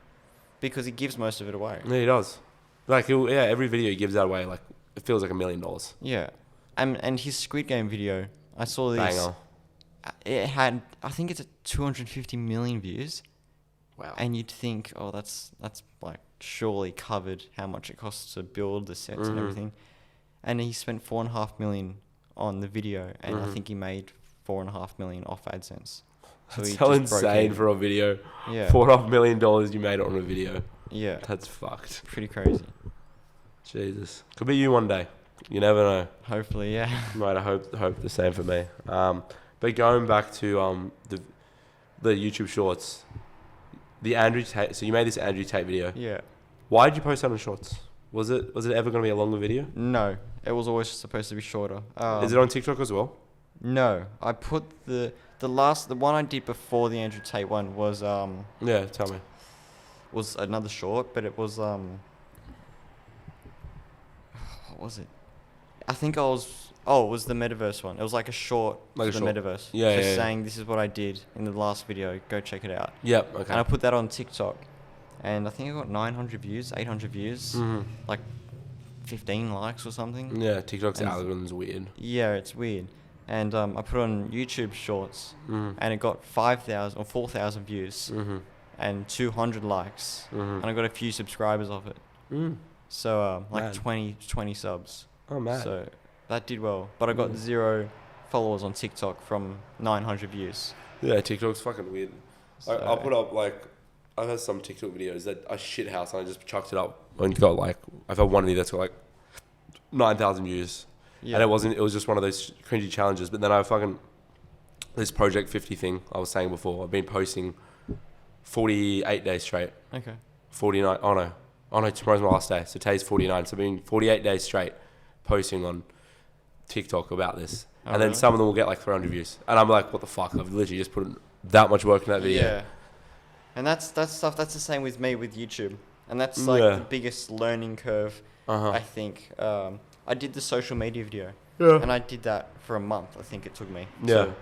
because he gives most of it away.
Yeah, he does. Like every video he gives that away, like it feels like $1 million.
Yeah, and his Squid Game video, I saw this.
Banger.
It had, I think it's 250 million views.
Wow.
And you'd think, oh, that's like surely covered how much it costs to build the sets and everything. And he spent $4.5 million on the video, and I think he made $4.5 million off AdSense. So
It's
he
so
just broke
insane
even.
for a video.
Yeah.
$4.5 million you made on a video.
Yeah.
That's fucked.
Pretty crazy.
Jesus. Could be you one day. You never know.
Hopefully, yeah.
Right, I hope the same for me. But going back to the YouTube Shorts, the Andrew Tate. So you made this Andrew Tate video.
Yeah.
Why did you post that on Shorts? Was it ever going to be a longer video?
No, it was always supposed to be shorter.
Is it on TikTok as well?
No, I put the one I did before the Andrew Tate one was
Yeah, tell me.
was another short, but it was what was it? I think it was the Metaverse one. It was like a short
Like
for
a
the
short.
Metaverse.
Yeah,
Just
yeah.
saying this is what I did in the last video. Go check it out.
Yep. Okay.
And I put that on TikTok, and I think I got 900 views, 800 views, like 15 likes or something.
Yeah, TikTok's
And-
algorithm's weird.
Yeah, it's weird. And I put it on YouTube Shorts, and it got 5,000 or 4,000 views and 200 likes, and I got a few subscribers off it. So like
Mad.
20 subs.
Oh man.
So that did well, but I got 0 followers on TikTok from 900 views.
Yeah, TikTok's fucking weird.
So,
I'll put up like I've had some TikTok videos that are shit house, and I just chucked it up and got like I've had one video that's got like 9,000 views.
yeah.
And it was just one of those cringy challenges. But then I fucking, this Project 50 thing I was saying before, I've been posting 48 days straight.
Okay.
49, oh no, tomorrow's my last day. So today's 49. So I've been 48 days straight posting on TikTok about this.
Oh,
And then
really?
some of them will get like 300 views. And I'm like, what the fuck? I've literally just put that much work in that video.
Yeah. And that's stuff. That's the same with me with YouTube, and that's like
Yeah.
the biggest learning curve.
Uh-huh.
I think. I did the social media video,
Yeah.
and I did that for a month. I think it took me.
Yeah.
So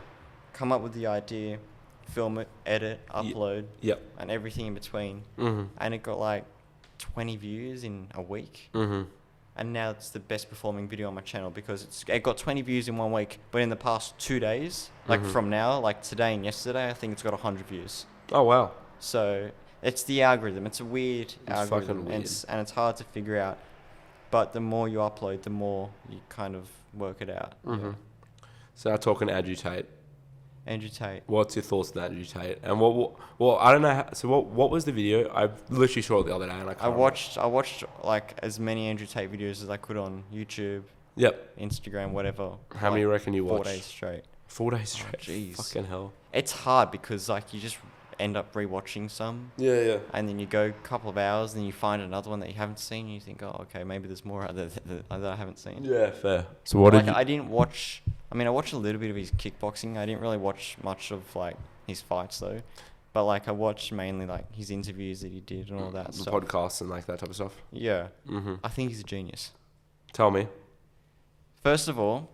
come up with the idea, film it, edit, upload,
Yep.
and everything in between.
Mm-hmm.
And it got like 20 views in a week.
Mm-hmm.
And now it's the best performing video on my channel because it got 20 views in 1 week. But in the past 2 days, like from now, like today and yesterday, I think it's got 100 views.
Oh, wow.
So it's the algorithm. It's a weird algorithm,
fucking weird.
and it's hard to figure out. But the more you upload, the more you kind of work it out.
Mm-hmm. So now talking to Andrew Tate.
Andrew Tate.
What's your thoughts on Andrew Tate? And well, I don't know. So what was the video? I literally saw it the other day, and
I watched like as many Andrew Tate videos as I could on YouTube,
Yep.
Instagram, whatever.
How many you reckon you
4
watched?
days straight.
4 days straight.
jeez.
Fucking hell.
It's hard because like you just end up rewatching some,
Yeah.
and then you go a couple of hours, and you find another one that you haven't seen, and you think, oh, okay, maybe there's more out there that I haven't seen.
Yeah, fair. So what
Like,
did you?
I didn't watch. I mean, I watched a little bit of his kickboxing. I didn't really watch much of like his fights though, but like I watched mainly like his interviews that he did and all that
the
stuff.
podcasts and like that type of stuff.
Yeah,
Mm-hmm.
I think he's a genius.
Tell me.
First of all,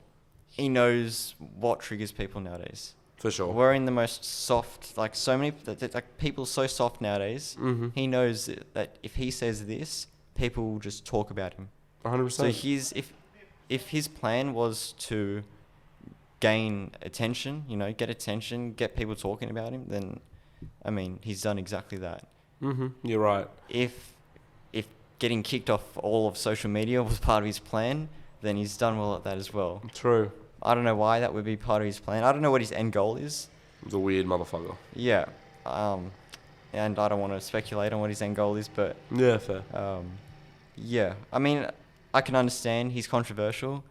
he knows what triggers people nowadays.
For sure.
We're in the most soft, like so many, like people are so soft nowadays.
Mm-hmm.
He knows that if he says this, people will just talk about him.
100%.
So if his plan was to gain attention, get attention, get people talking about him, then I mean he's done exactly that.
Mm-hmm. You're right.
If getting kicked off all of social media was part of his plan, then he's done well at that as well.
True.
I don't know why that would be part of his plan. I don't know what his end goal is.
The weird motherfucker.
Yeah. And I don't want to speculate on what his end goal is, but
Yeah, fair.
yeah. I mean, I can understand he's controversial,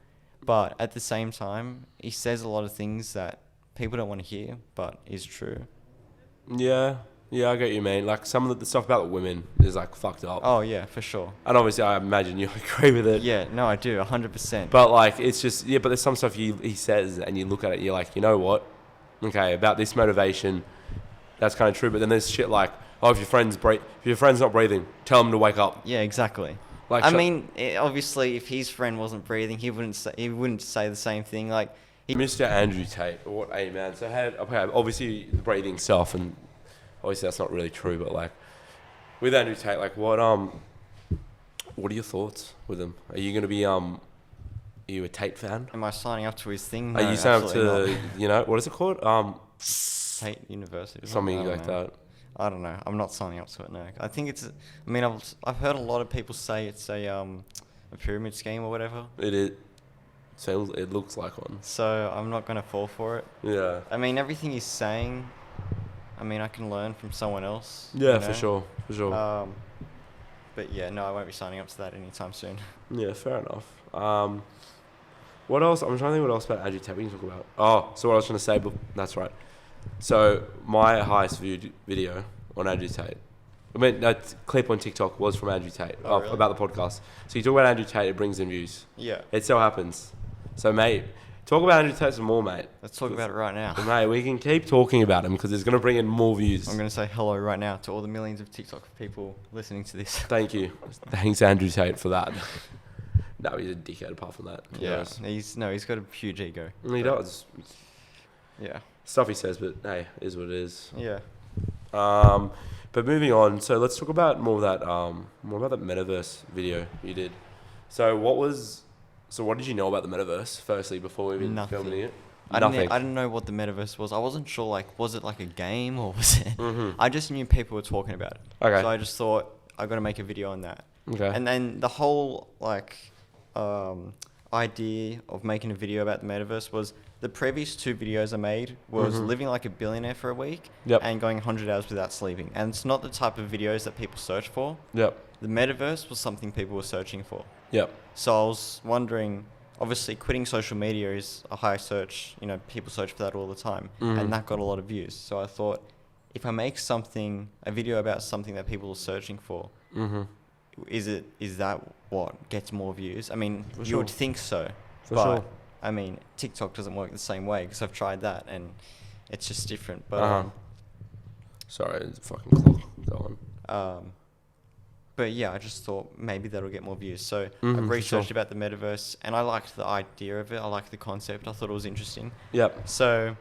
but at the same time, he says a lot of things that people don't want to hear, but is true.
Yeah, I get you, man. Like some of the stuff about women is like fucked up.
Oh yeah, for sure.
And obviously, I imagine you agree with it.
Yeah, no, I do, 100%.
But like, it's just but there's some stuff he says, and you look at it, you're like, you know what? Okay, about this motivation, that's kind of true. But then there's shit like, oh, if your friend's not breathing, tell him to wake up.
Yeah, exactly.
Like,
I mean, obviously, if his friend wasn't breathing, he wouldn't say the same thing. Like,
Mr. Andrew Tate, what a man. So obviously the breathing stuff, and obviously that's not really true, but like with Andrew Tate, like what are your thoughts with him? Are you gonna be are you a Tate fan?
am I signing up to his thing?
Are
No,
you signing up
absolutely
to
not.
what is it called?
Tate University. or
Something
I don't
like
know.
that.
I don't know. I'm not signing up to it. No, I think it's. I mean, I've heard a lot of people say it's a pyramid scheme or whatever.
It is. So it looks like one.
So I'm not gonna fall for it.
Yeah.
I mean, everything he's saying I mean, I can learn from someone else.
Yeah,
you
for
know?
sure, for sure.
But yeah, no, I won't be signing up to that anytime soon.
Yeah, fair enough. What else? I'm trying to think what else about Andrew Tate we can talk about. Oh, so what I was trying to say, but that's right. So my highest viewed video on Andrew Tate, I mean, that clip on TikTok was from Andrew Tate
Really?
about the podcast. So you talk about Andrew Tate, it brings in views.
Yeah.
It still happens. So mate, talk about Andrew Tate some more, mate.
Let's talk about it right now.
Mate, we can keep talking about him because it's going to bring in more views.
I'm going to say hello right now to all the millions of TikTok people listening to this.
Thank you. Thanks, Andrew Tate, for that. No, he's a dickhead apart from that.
Yeah. He's got a huge ego.
He does.
Yeah.
Stuff he says, but hey, it is what it is.
Yeah.
But moving on, so let's talk about more about that Metaverse video you did. So what did you know about the Metaverse, firstly, before we even
Nothing.
filming it?
I didn't know what the Metaverse was. I wasn't sure, like, was it like a game or was it... I just knew people were talking about it.
Okay.
So I just thought, I got to make a video on that.
Okay.
And then the whole, like, idea of making a video about the Metaverse was the previous 2 videos I made was living like a billionaire for a week and going 100 hours without sleeping. And it's not the type of videos that people search for.
Yep.
The Metaverse was something people were searching for.
Yep.
So I was wondering, obviously quitting social media is a high search, people search for that all the time. And that got a lot of views. So I thought, if I make a video about something that people are searching for, is that what gets more views? I mean, you would think so.
For
but,
sure.
I mean, TikTok doesn't work the same way because I've tried that and it's just different. But
Sorry, it's a fucking clock. Go on.
But yeah, I just thought maybe that'll get more views. So
For
I've researched
sure.
about the Metaverse and I liked the idea of it. I liked the concept. I thought it was interesting.
Yep.
So,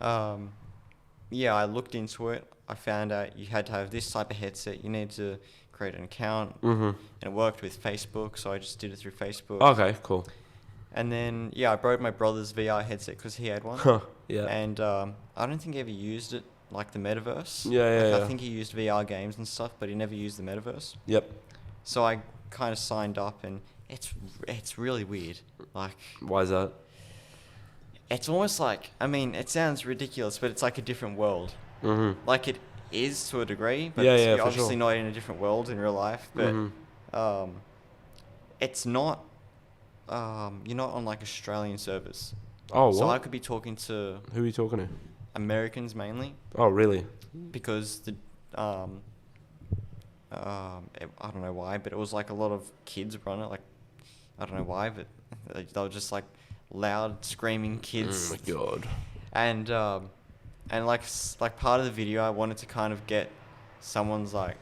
yeah, I looked into it. I found out you had to have this type of headset. You need to create an account. And it worked with Facebook, so I just did it through Facebook.
Okay, cool.
And then, yeah, I borrowed my brother's VR headset because he had one.
Yeah.
And I don't think he ever used it, like the Metaverse.
Yeah.
I think he used VR games and stuff, but he never used the Metaverse.
Yep.
So I kind of signed up, and it's really weird. Like,
Why is that?
it's almost like, I mean, it sounds ridiculous, but it's like a different world. Like it is to a degree, but
Yeah,
you're
for
obviously
sure.
not in a different world in real life. But it's not. You're not on like Australian servers.
Oh, what?
So I could be talking to
Who are you talking to?
Americans mainly
Oh, really?
because I don't know why, but it was like a lot of kids run it. Like, I don't know why, but they were just like loud screaming kids.
Oh my god.
And like part of the video, I wanted to kind of get someone's like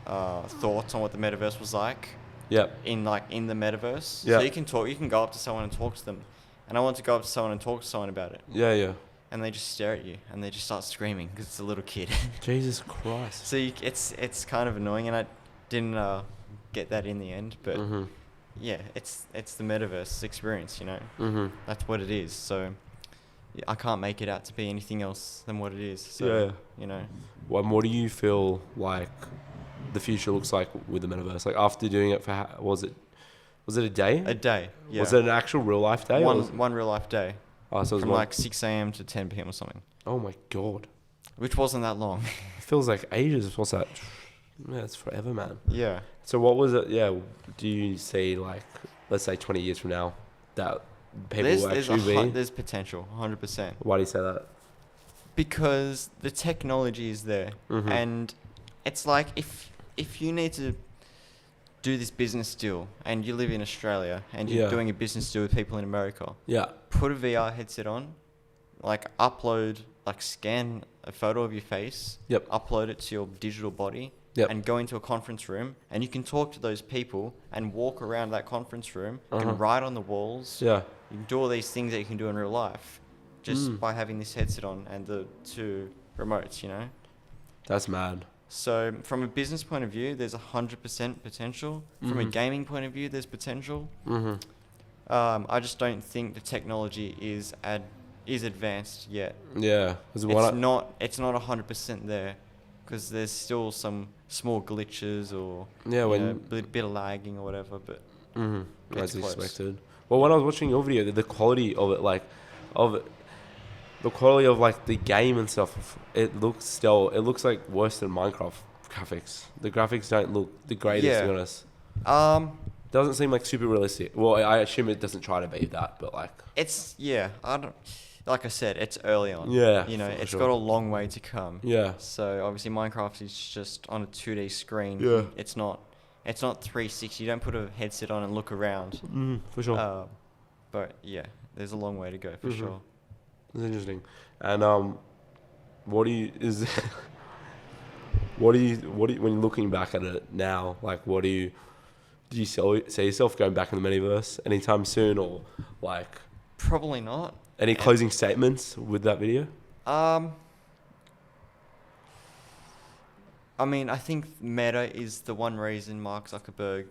thoughts on what the Metaverse was like.
Yep.
In the Metaverse.
Yeah.
So you can go up to someone and talk to them. And I want to go up to someone and talk to someone about it.
Yeah.
And they just stare at you and they just start screaming because it's a little kid.
Jesus Christ.
So it's kind of annoying, and I didn't get that in the end. But yeah, it's the Metaverse experience, That's what it is. So yeah, I can't make it out to be anything else than what it is. So,
What do you feel like the future looks like with the Metaverse? Like after doing it for was it a day?
A day. Yeah.
Was it an actual real life day?
One real life day.
Oh, so it was
From
one.
like 6 a.m. to 10 p.m. or something.
Oh my god.
Which wasn't that long.
It feels like ages. What's that? Yeah, it's forever, man.
Yeah.
So what was it? Yeah. Do you see like, let's say 20 years from now, that people will actually be?
There's potential, 100%.
Why do you say that?
Because the technology is there, and it's like if you need to do this business deal and you live in Australia and you're doing a business deal with people in America, put a VR headset on, like scan a photo of your face, upload it to your digital body, and go into a conference room, and you can talk to those people and walk around that conference room. You can write on the walls.
Yeah.
You can do all these things that you can do in real life just by having this headset on and the 2 remotes,
That's mad.
So from a business point of view, there's 100% potential. From a gaming point of view, there's potential. I just don't think the technology is advanced yet.
Yeah.
It's not 100% there because there's still some small glitches or a bit of lagging or whatever. But
as
it's close.
expected. Well, when I was watching your video, the quality of it, the quality of like the game and stuff, it looks like worse than Minecraft graphics. The graphics don't look the greatest,
Yeah.
to be honest.
Um,
Doesn't seem like super realistic. Well, I assume it doesn't try to be that, but like,
it's I don't. Like I said, it's early on.
Yeah,
You know,
for
it's
sure.
got a long way to come.
yeah,
So obviously Minecraft is just on a 2D screen.
Yeah.
It's not 360. You don't put a headset on and look around.
for sure.
But yeah, there's a long way to go for
Mhm.
sure.
It's interesting. And what do you when you're looking back at it now, like do you see yourself going back in the metaverse anytime soon, or like
Probably not.
any closing statements with that video?
I mean, I think Meta is the one reason Mark Zuckerberg,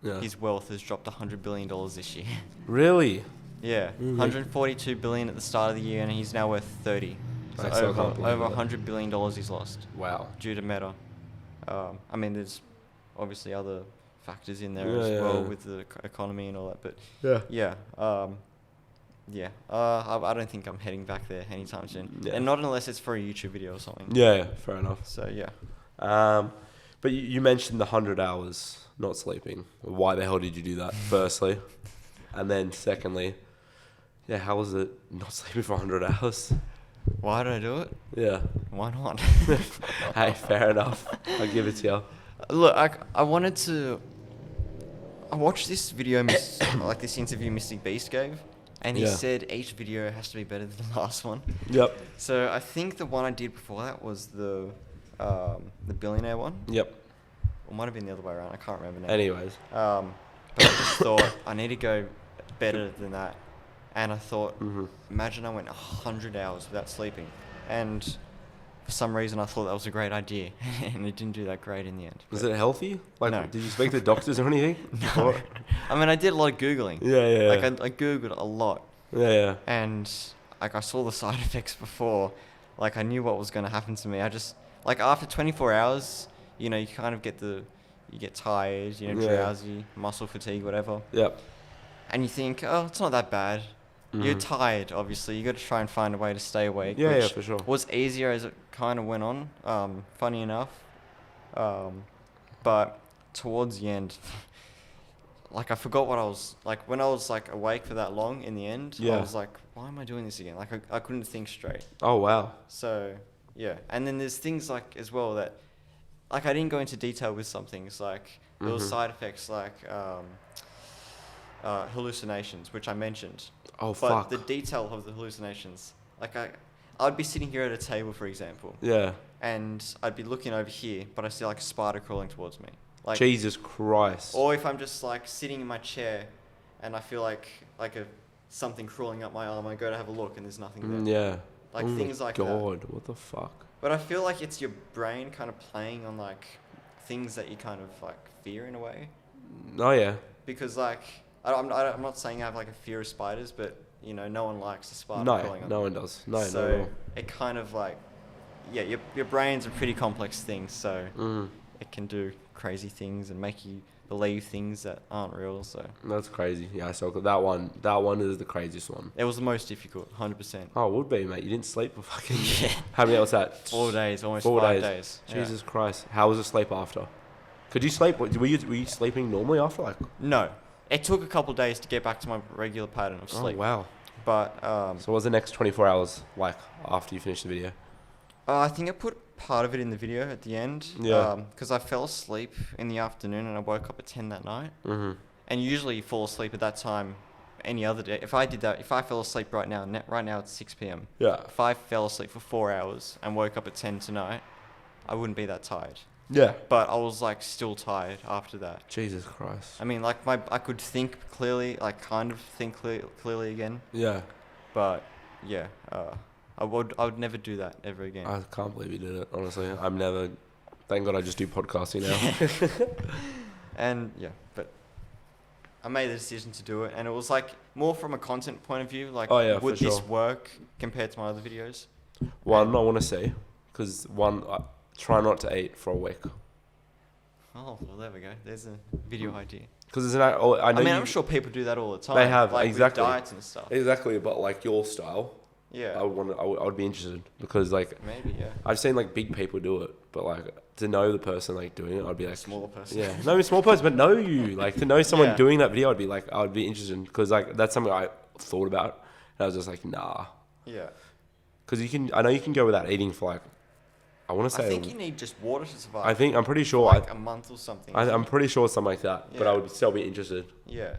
Yeah.
his wealth has dropped $100 billion this year.
Really?
Yeah,
Mhm.
142 billion at the start of the year, and he's now worth 30. So
I still can't believe
over
that.
$100 billion he's lost
Wow.
due to Meta. I mean, there's obviously other factors in there
Yeah,
as
yeah,
well
yeah.
with the economy and all that, but
Yeah.
yeah, I don't think I'm heading back there anytime soon,
Yeah.
and not unless it's for a YouTube video or something.
Yeah, fair enough.
So yeah.
But you mentioned the 100 hours not sleeping. Why the hell did you do that, firstly? And then secondly, yeah, how was it not sleeping for 100 hours?
Why did I do it?
Yeah.
Why not?
Hey, fair enough. I'll give it to you.
Look, I wanted to. I watched this video, like this interview Mystic Beast gave, and he
Yeah.
said each video has to be better than the last one.
Yep.
So I think the one I did before that was the billionaire one.
Yep.
Or might have been the other way around. I can't remember now.
Anyways.
But I just thought I need to go better than that, and I thought, imagine I went 100 hours without sleeping, and for some reason I thought that was a great idea, and it didn't do that great in the end.
Was it healthy? Like,
No.
did you speak to doctors or anything?
No. I mean, I did a lot of Googling.
Yeah, yeah.
Like, I Googled a lot,
yeah, yeah.
and like I saw the side effects before. Like, I knew what was going to happen to me. I just, like, after 24 hours, you know, you kind of you get tired, you know,
Yeah.
drowsy, muscle fatigue, whatever.
Yep.
And you think, oh, it's not that bad. You're
Mhm.
tired, obviously. You got to try and find a way to stay awake.
Yeah, yeah,
which
for sure.
was easier as it kind of went on. Funny enough, but towards the end, like I forgot what I was like when I was like awake for that long. In the end,
Yeah.
I was like, why am I doing this again? Like I couldn't think straight.
Oh, wow.
So yeah, and then there's things like as well that, like I didn't go into detail with some things like there was
Mhm.
side effects like hallucinations, which I mentioned.
Oh,
But
fuck.
the detail of the hallucinations, like I'd be sitting here at a table, for example,
Yeah.
and I'd be looking over here, but I see like a spider crawling towards me. Like,
Jesus Christ.
or if I'm just like sitting in my chair, and I feel like something crawling up my arm, I go to have a look, and there's nothing there.
Yeah.
Like
Oh
things
my
like
God,
that.
what the fuck?
But I feel like it's your brain kind of playing on like things that you kind of like fear in a way,
Oh, yeah.
because like I'm not saying I have like a fear of spiders, but you know, no one likes a spider
No,
crawling on
no
them.
one does. No,
So
no, no.
it kind of like, yeah, your brain's a pretty complex thing, so
Mm.
it can do crazy things and make you believe things that aren't real. So
That's crazy. Yeah, so that one is the craziest one.
it was the most difficult, 100%.
Oh, it would be, mate. You didn't sleep for fucking...
Yeah.
How many hours was that?
4 days, almost
4
5
days.
days. Yeah.
Jesus Christ. How was the sleep after? Could you sleep? Were you sleeping normally after? Like,
No, it took a couple days to get back to my regular pattern of sleep.
oh, wow.
But
So what was the next 24 hours like after you finished the video?
I think I put part of it in the video at the end.
Yeah.
Because I fell asleep in the afternoon and I woke up at 10 that night.
Mm-hmm.
And usually you fall asleep at that time any other day. If I fell asleep right now it's 6 p.m.
Yeah.
If I fell asleep for 4 hours and woke up at 10 tonight, I wouldn't be that tired.
Yeah.
But I was like still tired after that.
Jesus Christ.
I mean, like I could think clearly, like kind of think clearly again.
Yeah.
But yeah, I would never do that ever again.
I can't believe you did it, honestly. I'm never... Thank God I just do podcasting now.
And yeah, but I made the decision to do it, and it was like more from a content point of view. Like,
Oh, yeah,
would
for
this
sure.
work compared to my other videos?
One, I want to say, because one, I try not to eat for a week.
Oh, well, there we go. There's a video idea.
Because it's not... I know
I mean,
you,
I'm sure people do that all the time.
They have,
like
exactly.
with diets and stuff.
Exactly, but like your style,
Yeah.
I would be interested because like
Maybe, yeah.
I've seen like big people do it, but like to know the person like doing it, I'd be like
Smaller person.
Yeah, not even small person, but know you. Like to know someone
Yeah.
doing that video, I would be interested because like that's something I thought about, and I was just like, nah,
Yeah.
because I know you can go without eating for like, I want to say,
I think you need just water to survive.
I'm pretty sure,
like a month or something.
I'm pretty sure something like that, but I
Yeah.
would still be interested.
Yeah.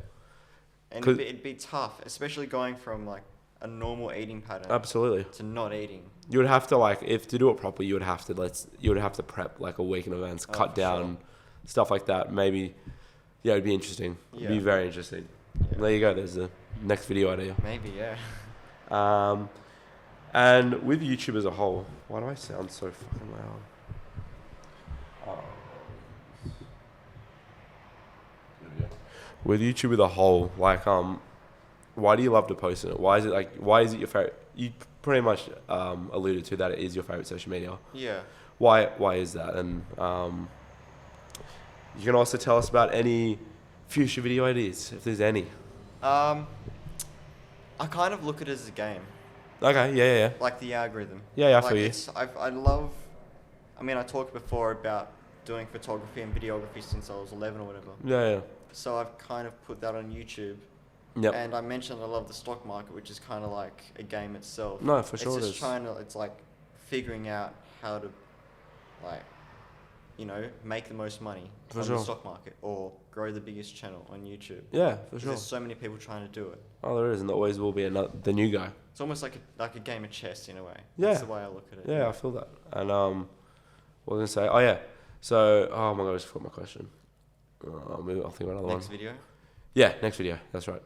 And
'Cause-
it'd be tough, especially going from like a normal eating pattern
Absolutely,
to not eating.
you would have to like if to do it properly, you would have to prep like a week in advance,
Oh,
cut
for
down stuff like that. Maybe, yeah, it'd be interesting. It'd be
Yeah.
very interesting.
Yeah.
There you go. There's the next video idea.
Maybe, yeah.
And with YouTube as a whole, why do I sound so fucking loud? With YouTube as a whole, like, why do you love to post in it? Why is it your favorite? You pretty much alluded to that it is your favorite social media.
Yeah.
Why is that? And you can also tell us about any future video ideas, if there's any.
I kind of look at it as a game,
Okay, yeah.
like the algorithm.
Yeah, I
like
feel you.
I talked before about doing photography and videography since I was 11 or whatever.
Yeah.
So I've kind of put that on YouTube.
Yep.
And I mentioned I love the stock market, which is kind of like a game itself.
No, for sure it
It's
is.
just it's like figuring out how to, like, make the most money
For
on
sure.
the stock market or grow the biggest channel on YouTube.
Yeah, for
'Cause
sure.
There's so many people trying to do it.
Oh, there is, and there always will be the new guy.
It's almost like a game of chess in a way.
Yeah.
That's the way I look at it.
Yeah, I feel that. And what was I gonna say? Oh yeah. So, oh my god, I just forgot my question. Maybe I'll think of another
Next
one.
video,
Yeah, next video. That's right.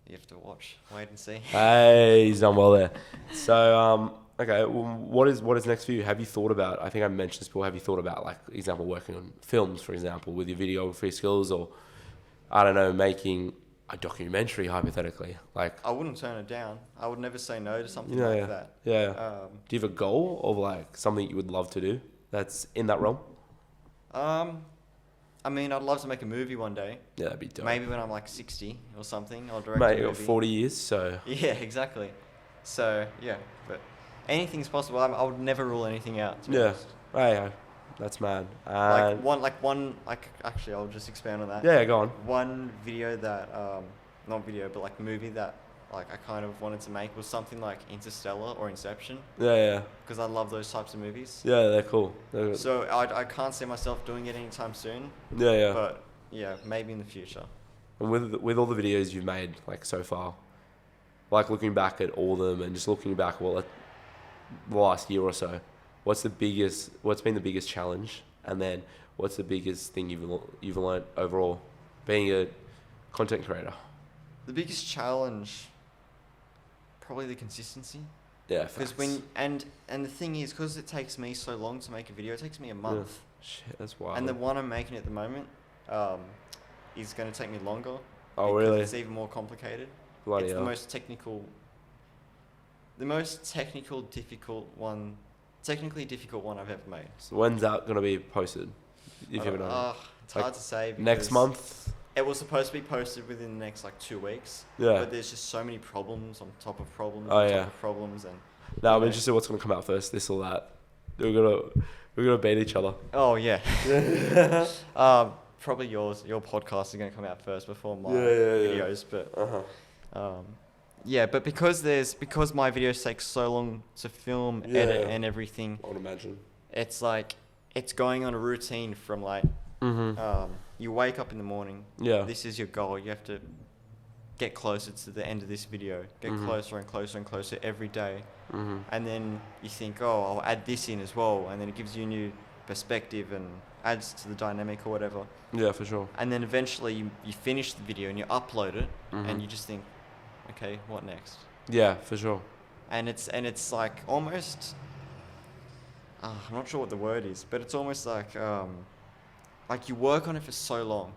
you have to watch, wait and see.
Hey, he's done well there. So, okay, well, what is next for you? Have you thought about? I think I mentioned this before. Have you thought about, like, example, working on films, for example, with your videography skills, or I don't know, making a documentary hypothetically? Like,
I wouldn't turn it down. I would never say no to something
Yeah,
like
yeah.
that.
yeah. Do you have a goal of like something you would love to do that's in that realm?
I'd love to make a movie one day.
Yeah, that'd be dope.
Maybe when I'm like 60 or something, I'll direct
Mate,
a
you got
movie.
40 years, so
Yeah, exactly. So yeah, but anything's possible. I would never rule anything out. To be
yeah.
honest.
Hey, that's mad. And
Actually, I'll just expand on that.
yeah, go on.
One video that, not video, but like movie that like I kind of wanted to make was something like Interstellar or Inception,
Yeah.
because I love those types of movies.
Yeah, they're cool. They're,
So I can't see myself doing it anytime soon,
yeah.
but yeah, maybe in the future.
And with all the videos you've made like so far, like looking back at all of them and just looking back at the last year or so, what's been the biggest challenge, and then what's the biggest thing you've learned overall being a content creator?
The biggest challenge, probably the consistency.
Yeah,
Because
facts.
and the thing is, because it takes me so long to make a video, it takes me a month.
Shit, that's wild.
And the one I'm making at the moment is going to take me longer.
Oh,
because
really?
It's even more complicated.
Bloody
It's
hell.
the most technically difficult one I've ever made.
So when's that gonna be posted? If you haven't know.
It's
Like,
hard to say.
Next
because
month?
It was supposed to be posted within the next 2 weeks.
Yeah.
But there's just so many problems on top of problems
Oh,
on
yeah.
top of problems, and
No, I'm
Yeah.
interested what's gonna come out first, this or that. We're gonna beat each other.
oh yeah. Probably your podcast is going to come out first before my
Yeah.
videos, but
Uh-huh.
yeah, but because my videos take so long to film,
Yeah.
edit, and everything,
I would imagine.
it's like it's going on a routine from you wake up in the morning.
Yeah.
This is your goal. You have to get closer to the end of this video. Get closer and closer and closer every day. And then you think, oh, I'll add this in as well, and then it gives you a new perspective and adds to the dynamic or whatever.
Yeah, for sure.
And then eventually you finish the video and you upload it, and you just think, okay, what next?
Yeah, for sure.
And it's like almost, I'm not sure what the word is, but it's almost like you work on it for so long.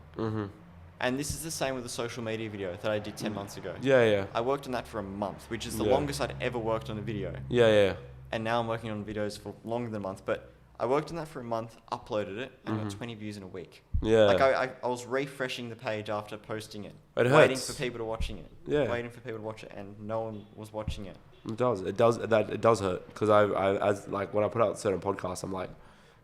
And this is the same with the social media video that I did 10 months ago.
Yeah.
I worked on that for a month, which is the
Yeah.
longest I'd ever worked on a video.
Yeah.
And now I'm working on videos for longer than a month, but I worked on that for a month, uploaded it, and got 20 views in a week.
Yeah.
Like I was refreshing the page after posting it,
It
waiting
hurts.
for people to watching it,
Yeah.
waiting for people to watch it, and no one was watching it.
It does. It does. It does hurt because as like when I put out certain podcasts, I'm like,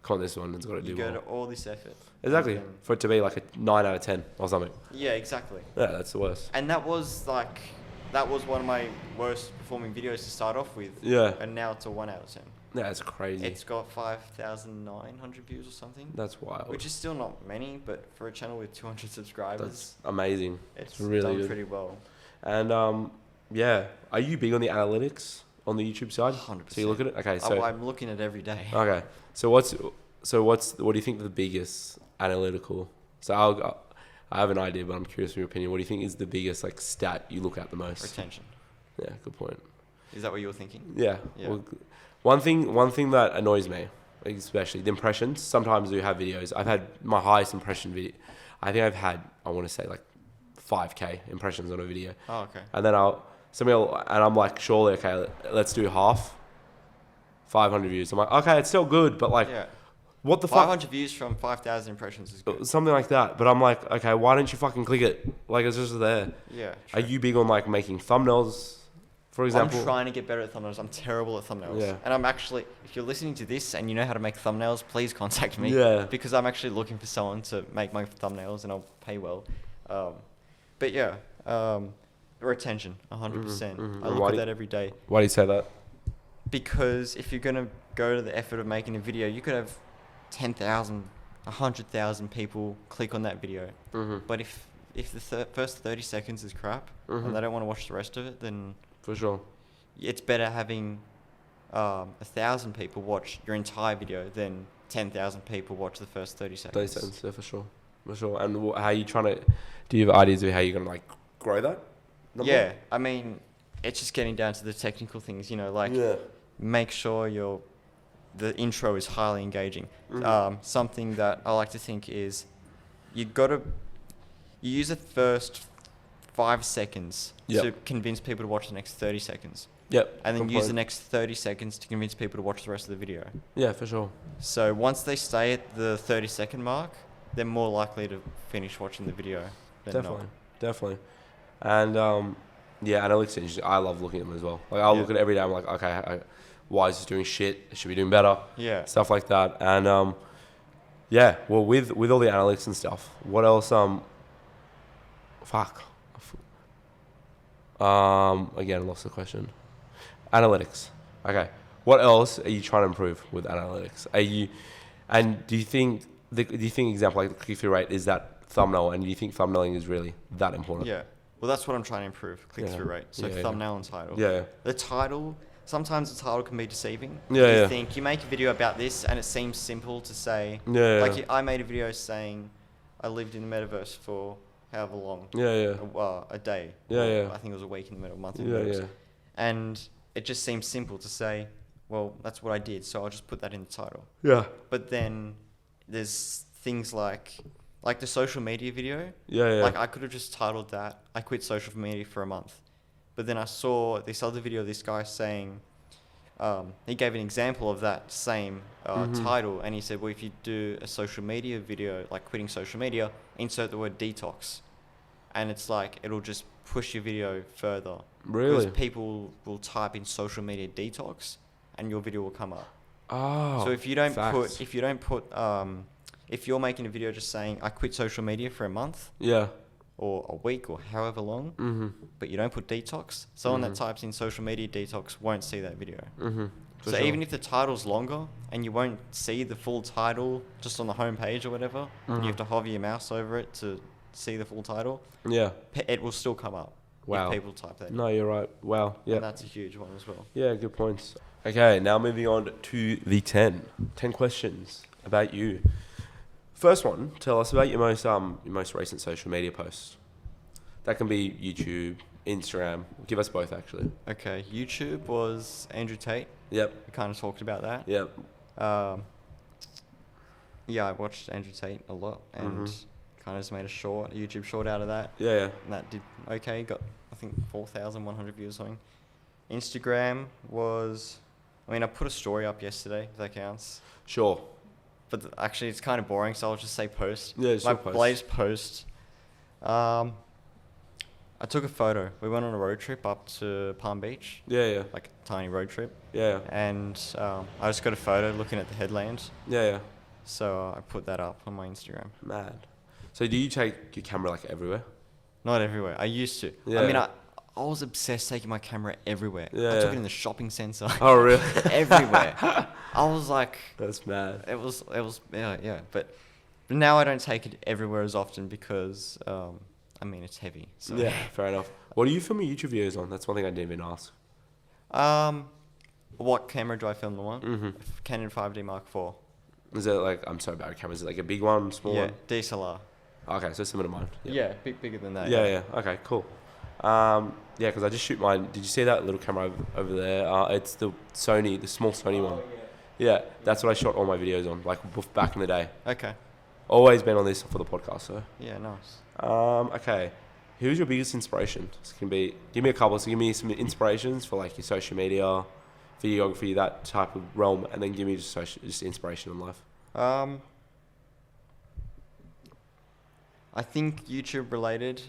come on, this one has got to do
You go
well.
to all this effort.
Exactly.
And then-
For it to be like a 9 out of 10 or something.
Yeah, exactly.
Yeah, that's the worst.
And that was one of my worst performing videos to start off with.
Yeah.
And now it's a 1 out of 10.
Yeah, it's crazy.
It's got 5,900 views or something.
That's wild.
Which is still not many, but for a channel with 200 subscribers,
That's amazing.
it's
really
done
good.
pretty well.
And yeah, are you big on the analytics on the YouTube side?
100%.
So you look at it. Okay, so
I'm looking at it every day.
okay, so what do you think the biggest analytical? So I have an idea, but I'm curious from your opinion. What do you think is the biggest like stat you look at the most?
Retention.
Yeah, good point.
Is that what you were thinking?
Yeah.
Yeah.
Well, one thing that annoys me, especially the impressions. Sometimes we have videos. I've had my highest impression video. I think I've had, I want to say like 5K impressions on a video.
Oh, okay.
And then I'm like, surely, okay, let's do half. 500 views. I'm like, okay, it's still good, but like,
Yeah.
what the fuck?
500 views from 5,000 impressions is good.
Something like that. But I'm like, okay, why don't you fucking click it? Like, it's just there.
Yeah.
Are you big on like making thumbnails, for example?
I'm trying to get better at thumbnails. I'm terrible at thumbnails.
Yeah.
And I'm actually, if you're listening to this and you know how to make thumbnails, please contact me.
Yeah.
Because I'm actually looking for someone to make my thumbnails and I'll pay well. But yeah, retention, 100%. I look
Why
at
do-
that every day.
Why do you say that?
Because if you're going to go to the effort of making a video, you could have 10,000, 100,000 people click on that video. But if the first 30 seconds is crap and they don't want to watch the rest of it, then
For sure.
it's better having 1,000 people watch your entire video than 10,000 people watch the first 30 seconds.
30 seconds, yeah, for sure. For sure. And how are you trying to, do you have ideas of how you're going to like grow that number?
Yeah, I mean, it's just getting down to the technical things, like make sure the intro is highly engaging. Something that I like to think is you use the first 5 seconds to convince people to watch the next 30 seconds.
Yep.
And then
good
use the
point.
next 30 seconds to convince people to watch the rest of the video.
Yeah, for sure.
So once they stay at the 30-second mark, they're more likely to finish watching the video than
Definitely. And yeah, analytics interesting. I love looking at them as well. Like I'll look at it every day. I'm like, okay, why is this doing shit? It should be doing better.
Yeah.
Stuff like that. And yeah, well, with all the analytics and stuff, what else? Fuck. Again, I lost the question. Analytics. Okay. What else are you trying to improve with analytics? Do you think example like the click-through rate is that thumbnail, and do you think thumbnailing is really that important?
Yeah. Well, that's what I'm trying to improve, click-through rate. So thumbnail and title.
Yeah.
The title, sometimes the title can be deceiving.
Yeah,
you think, you make a video about this and it seems simple to say.
Yeah.
Like I made a video saying I lived in the Metaverse for however long.
Yeah.
A day.
Yeah.
I think it was a week in the middle, a month in the
Yeah,
Metaverse.
yeah.
And it just seems simple to say, well, that's what I did, so I'll just put that in the title.
Yeah.
But then there's things like the social media video.
Yeah.
Like I could have just titled that, I quit social media for a month. But then I saw this other video of this guy saying, he gave an example of that same title, and he said, well, if you do a social media video, like quitting social media, insert the word detox. And it's like, it'll just push your video further.
Really?
Because people will type in social media detox, and your video will come up.
Oh.
So if you don't
facts.
if you're making a video just saying I quit social media for a month
Yeah.
or a week or however long, but you don't put detox, someone that types in social media detox won't see that video. So even if the title's longer and you won't see the full title just on the home page or whatever, you have to hover your mouse over it to see the full title, it will still come up.
Wow.
If people type that in.
No, you're right. Wow. Yeah.
And that's a huge one as well.
Yeah, good points. Okay, now moving on to the 10 questions about you. First one, tell us about your most recent social media posts. That can be YouTube, Instagram. Give us both, actually.
Okay, YouTube was Andrew Tate.
Yep.
We kind of talked about that.
Yep.
Yeah, I watched Andrew Tate a lot and kind of just made a YouTube short out of that.
Yeah.
And that did okay. Got, I think, 4,100 views or something. Instagram was, I put a story up yesterday, if that counts.
Sure.
But actually, it's kind of boring, so I'll just say post.
Yeah, just
My
post.
latest post. I I took a photo. We went on a road trip up to Palm Beach,
Yeah, yeah,
like a tiny road trip,
yeah,
and I just got a photo looking at the headlands.
yeah, yeah.
So I put that up on my Instagram.
Mad. So do you take your camera like everywhere?
Not everywhere. I used to.
Yeah.
I mean, I was obsessed taking my camera everywhere.
Yeah.
I took it in the shopping center.
Oh, really?
Everywhere. I was like,
That's mad.
it was, yeah. But now I don't take it everywhere as often because, I mean, it's heavy. So.
Yeah, fair enough. What do you film your YouTube videos on? That's one thing I didn't even ask.
What camera do I film them on?
Mm-hmm.
Canon 5D Mark IV.
Is it like, I'm so bad at cameras, is it like a big one, small
Yeah,
one?
DSLR.
Okay, so similar to mine.
Yeah, bigger than that.
Yeah, yeah. Okay, cool. Yeah, because I just shoot mine. Did you see that little camera over there? It's the Sony, the small Sony one. Yeah, that's what I shot all my videos on, like back in the day.
Okay.
Always been on this for the podcast, so.
Yeah, nice.
Okay. Who's your biggest inspiration? This can be, give me a couple. So give me some inspirations for like your social media, videography, that type of realm, and then give me just inspiration in life.
I think YouTube related.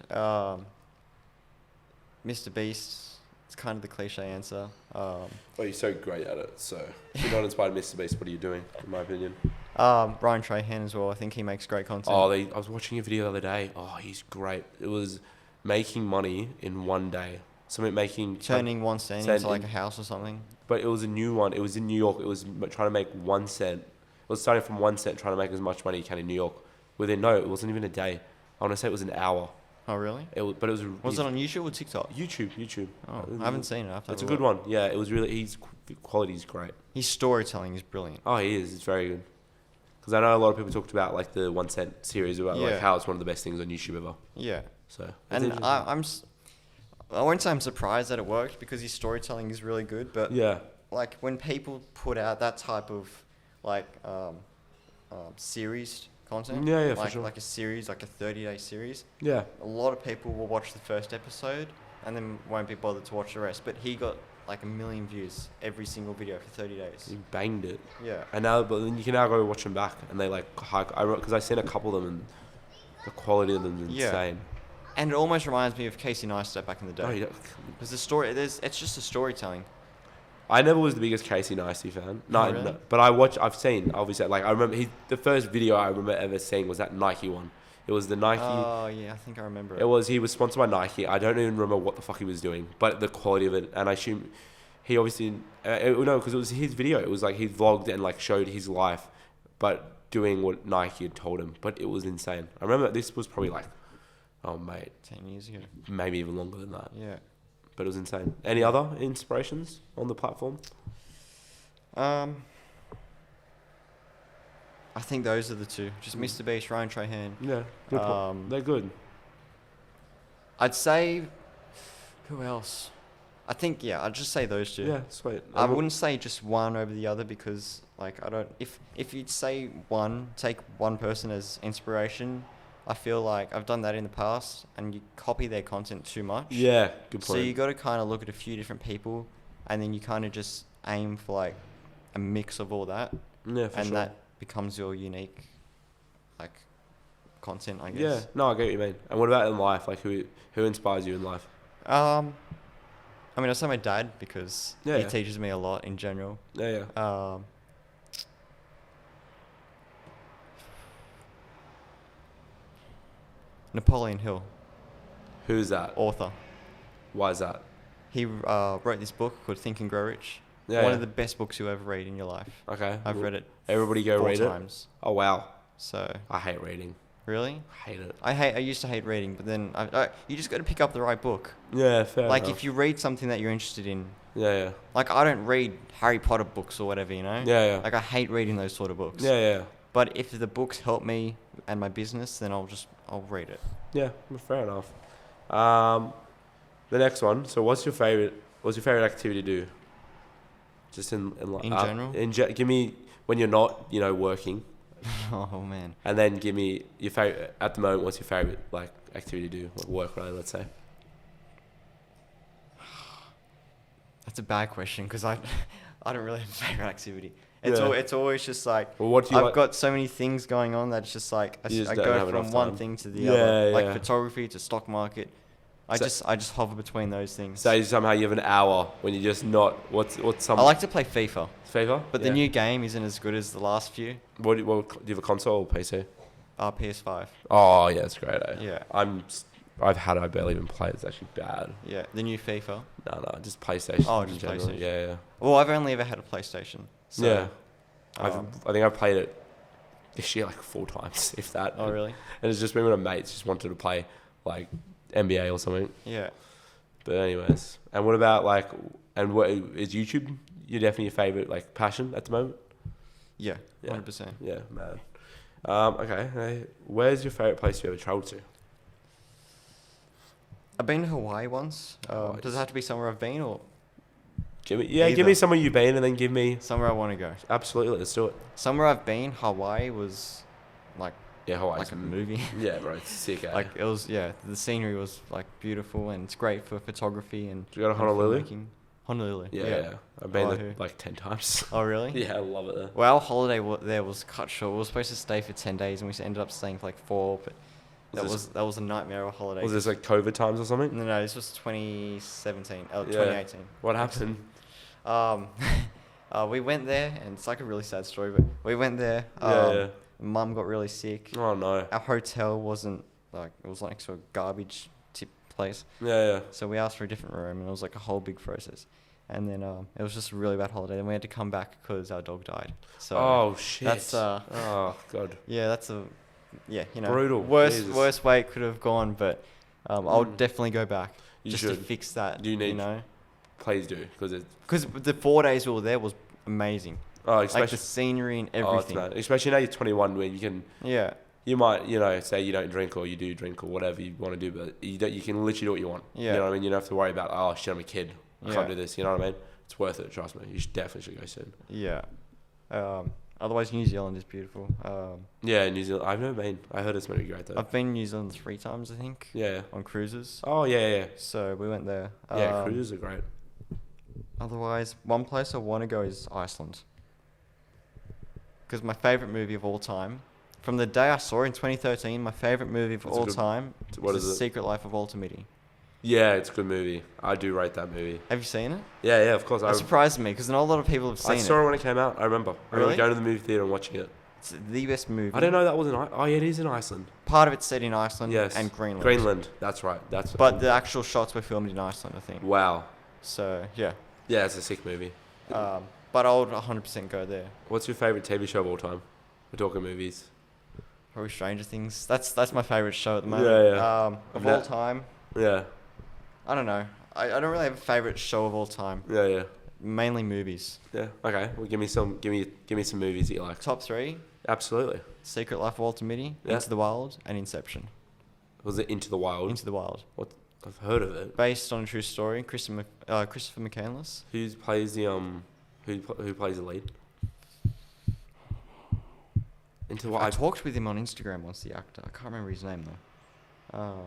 Mr. Beast. It's kind of the cliche answer.
Well, you're so great at it, so if you're not inspired Mr. Beast, what are you doing, in my opinion?
Ryan Trahan as well. I think he makes great content.
Oh, I was watching a video the other day. Oh, he's great. It was making money in one day.
Turning 1 cent into like a house or something.
But it was a new one. It was in New York. It was trying to make 1 cent. It was starting from 1 cent, trying to make as much money you can in New York. It wasn't even a day. I want to say it was an hour.
Oh, really?
But it was.
Was it on YouTube or TikTok?
YouTube.
Oh, I haven't seen it.
It's a good one. Yeah, it was really. His quality is great.
His storytelling is brilliant.
Oh, he is. It's very good. Because I know a lot of people talked about like the 1 cent series about like how it's one of the best things on YouTube ever.
Yeah.
So.
And I won't say I'm surprised that it worked because his storytelling is really good. But
yeah.
Like when people put out that type of like series content,
for
like
sure.
like a series, like a 30-day series.
Yeah.
A lot of people will watch the first episode and then won't be bothered to watch the rest. But he got like 1 million views every single video for 30 days.
He banged it.
Yeah.
And now, but then you can now go watch them back, and they like because I seen a couple of them, and the quality of them is insane.
And it almost reminds me of Casey Neistat back in the day.
Oh, yeah.
Because the story, it's just a storytelling.
I never was the biggest Casey Neistat fan.
Oh, really?
No, but I've seen, obviously, like I remember the first video I remember ever seeing was that Nike one. It was the Nike.
Oh yeah, I think I remember it.
He was sponsored by Nike. I don't even remember what the fuck he was doing, but the quality of it, and I assume he obviously no, because it was his video. It was like he vlogged and like showed his life, but doing what Nike had told him. But it was insane. I remember this was probably like, oh mate,
10 years ago.
Maybe even longer than that.
Yeah.
But it was insane. Any other inspirations on the platform?
I think those are the two. Just Mr. Beast, Ryan Trahan.
Yeah, good. They're good.
I'd say, who else? I think, I'd just say those two.
Yeah, sweet.
I wouldn't say just one over the other because, like, I don't... If you'd say take one person as inspiration, I feel like I've done that in the past and you copy their content too much.
Yeah, good point.
So you got to kind of look at a few different people and then you kind of just aim for, like, a mix of all that.
Yeah, for
and
sure.
that becomes your unique, like, content, I guess.
Yeah, no, I get what you mean. And what about in life? Like, who inspires you in life?
I mean, I say my dad because he
Yeah.
teaches me a lot in general.
Yeah.
Napoleon Hill,
Who's that?
author.
Why is that?
He wrote this book called Think and Grow Rich.
Yeah.
One of the best books you'll ever read in your life.
Okay.
I've read it
Everybody go
4
read
times.
it. Oh wow.
So,
I hate reading.
really?
I hate it.
I used to hate reading, but then you just got to pick up the right book.
Yeah, fair
Like
enough.
if you read something that you're interested in,
Yeah.
like I don't read Harry Potter books or whatever, you know?
Yeah.
Like I hate reading those sort of books.
Yeah.
But if the books help me and my business, then I'll read it.
Yeah, fair enough. The next one. So, what's your favorite activity to do? Just in
general?
Give me when you're not, working,
Oh man.
and then give me your favorite at the moment. What's your favorite like activity to do? Like, work related, let's say.
That's a bad question because I don't really have a favorite activity.
Yeah.
It's always just like
Well, what do you
I've
like?
got so many things going on that it's just like
You just
I
don't
go
have
from
enough
one
time.
thing to the
Yeah,
other, like
yeah.
photography to stock market. I just hover between those things.
Say somehow you have an hour when you're just not. What's some?
I like to play FIFA,
FIFA,
but the new game isn't as good as the last few.
What do you have a console or PC?
PS5.
Oh yeah, it's great.
Yeah.
I've had it. I barely even play it. It's actually bad.
Yeah, the new FIFA.
No, just PlayStation.
Oh,
in
just
general.
PlayStation.
Yeah.
Well, I've only ever had a PlayStation. So,
Yeah.
um,
I think I've played it this year like 4 times, if that.
Oh, really?
And it's just been when my mates just wanted to play like NBA or something.
Yeah.
But anyways, and what about like, and what is YouTube? Your definitely your favorite like passion at the moment?
Yeah.
Yeah.
100%.
Yeah, man. Okay. Where's your favorite place you ever traveled to?
I've been to Hawaii once.
Oh,
Does it have to be somewhere I've been or
Give me
Either.
somewhere you've been, and then give me.
somewhere I want to go?
Absolutely, let's do it.
Somewhere I've been, Hawaii was like
Yeah, Hawaii.
like a movie.
Yeah, bro, it's sick. Eh?
Like it was, yeah. The scenery was like beautiful and it's great for photography and.
Did you go to
and
Honolulu?
filmmaking. Honolulu.
Yeah. I've been there
Oahu.
like 10 times.
Oh really?
Yeah, I love it there.
Well, our holiday there was cut short. We were supposed to stay for 10 days and we ended up staying for like 4. But that was a nightmare of a holiday.
Was this like COVID times or something?
No, this was 2017. Oh,
Yeah.
2018.
What happened?
We went there, and it's like a really sad story, but we went there.
Yeah.
Mum got really sick.
Oh no.
Our hotel wasn't like, it was like sort of garbage tip place.
Yeah.
So we asked for a different room, and it was like a whole big process. And then it was just a really bad holiday. Then we had to come back because our dog died. So
Oh shit.
that's
Oh god.
yeah, that's
Brutal.
Worst
Jesus.
way it could have gone, but I'll definitely go back
You
just
should.
to fix that.
You need-
know,
Please do, because it.
because the 4 days we were there was amazing.
Oh,
Like
especially.
the scenery and
Oh, it's
everything.
mad. Especially now you're 21, where you can.
Yeah,
You might, say you don't drink or you do drink or whatever you want to do, but you can literally do what you want.
Yeah.
You know what I mean? You don't have to worry about, oh shit, I'm a kid. I
Yeah.
can't do this. You know what I mean? It's worth it. Trust me. You definitely should go soon.
yeah. Otherwise, New Zealand is beautiful.
Yeah, New Zealand. I've never been. I heard it's going to be great though.
I've been to New Zealand 3 times, I think,
Yeah.
on cruises.
Oh yeah.
So we went there.
Yeah, cruises are great.
Otherwise, one place I want to go is Iceland. Because my favorite movie of all time, from the day I saw it in 2013, my favorite movie of
It's a
all
good-
time
what
is
is
The
it?
Secret Life of Walter Mitty.
Yeah, it's a good movie. I do rate that movie.
Have you seen it?
Yeah, of course.
That surprised me because not a lot of people have seen
I saw
it.
it when it came out. I remember. I remember
Really?
going to the movie theater and watching it.
It's the best movie.
I didn't know that was in Iceland. Oh yeah, it is in Iceland.
Part of it's set in Iceland
Yes.
and Greenland.
Greenland. That's right.
But the actual shots were filmed in Iceland, I think.
Wow.
So, yeah.
Yeah, it's a sick movie.
But I would 100% go there.
What's your favorite TV show of all time? We're talking movies.
Probably Stranger Things. That's my favorite show at the moment.
Yeah.
Of
Yeah.
all time,
Yeah.
I don't know. I don't really have a favorite show of all time.
Yeah.
Mainly movies.
Yeah. Okay. Well, give me some movies that you like.
Top 3:
Absolutely.
Secret Life of Walter Mitty,
Yeah.
Into the Wild, and Inception.
Was it Into the Wild?
Into the Wild.
What? I've heard of it.
Based on a true story. Christopher McCandless.
Who plays the Who plays the lead? Into the
I
Wild.
talked with him on Instagram once, the actor. I can't remember his name though.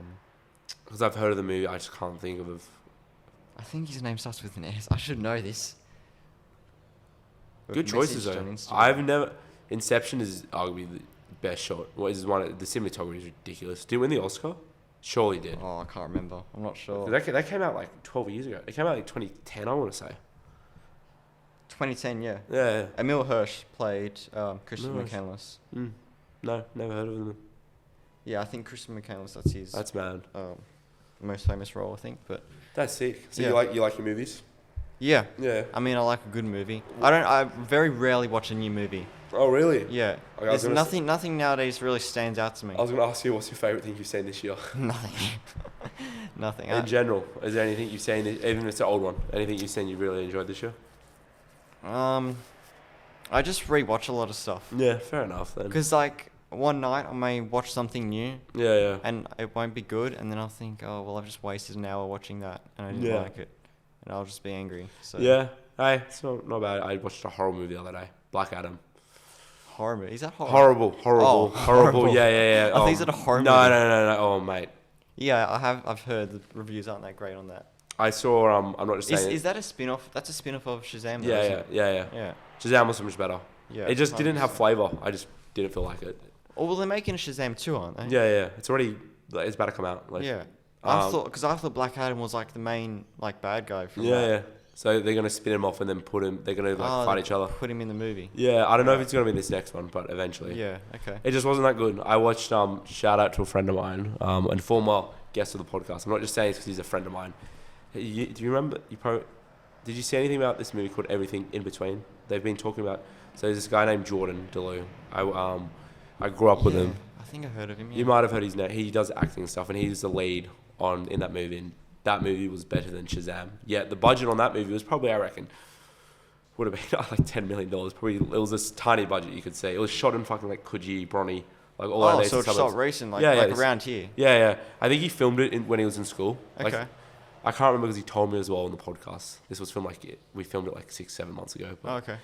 Because I've heard of the movie, I just can't think of.
I think his name starts with an S. I should know this.
Good
We've
choices
messaged
though.
on Instagram.
I've never. Inception is arguably the best shot. What is one? The cinematography is ridiculous. Did it win the Oscar? Surely did.
Oh, I can't remember. I'm not sure.
That came out like 12 years ago. It came out like 2010, I want to say.
2010, yeah.
Yeah.
Emil Hirsch played Christopher
Nice.
McCandless.
No, never heard of them.
Yeah, I think Christopher McCandless. That's his
That's mad.
most famous role, I think. But
That's sick. So
Yeah.
you like your movies?
yeah,
Yeah.
I mean, I like a good movie. I very rarely watch a new movie.
Oh really?
Yeah,
Okay, I was
there's
gonna
nothing nowadays really stands out to me.
I was gonna ask you what's your favorite thing you've seen this year?
Nothing. Nothing.
In general, is there anything you've seen, even if it's an old one, anything you've seen you really enjoyed this year?
I just rewatch a lot of stuff.
Yeah, fair enough then.
Because like one night I may watch something new
Yeah.
and it won't be good, and then I'll think, oh well, I've just wasted an hour watching that and I didn't
Yeah.
like it, and I'll just be angry. So
Yeah. Hey, it's not bad. I watched a horror movie the other day. Black Adam.
horror movie. Is that horror?
Horrible.
Oh,
horrible.
horrible.
Yeah.
I think it's a horror
no,
movie.
No. Oh, mate.
Yeah, I've heard the reviews aren't that great on that.
I saw. I'm not just saying.
Is that a spin-off? That's a spin-off of Shazam. Though,
Yeah.
isn't it?
Yeah.
Yeah.
Shazam was so much better.
Yeah.
It just didn't have
100%.
flavor. I just didn't feel like it.
Oh well, they're making a Shazam 2, aren't they?
Yeah. It's already. It's about to come out. Like,
Yeah. I thought Black Adam was like the main like bad guy from
Yeah,
that.
yeah. So they're gonna spin him off and then put him. They're gonna like fight
they
each other.
Put him in the movie.
Yeah, I don't know if
Right.
it's gonna be this next one, but eventually.
Yeah. Okay.
It just wasn't that good. I watched shout out to a friend of mine, and former guest of the podcast. I'm not just saying this because he's a friend of mine. Do you remember? Did you see anything about this movie called Everything in Between? They've been talking about. So there's this guy named Jordan DeLue. I grew up with him.
I think I heard of him. Yeah.
You might have heard his name. He does acting and stuff, and he's the lead in that movie. And that movie was better than Shazam. Yeah, the budget on that movie was probably, I reckon, would have been like $10 million. Probably it was this tiny budget you could say. It was shot in fucking like Coogee, Bronny, like all around
so it's shot recent, like around here.
Yeah, yeah. I think he filmed it when he was in school. Like,
Okay.
I can't remember because he told me as well on the podcast. This was filmed we filmed it like 6-7 months ago. But,
Okay.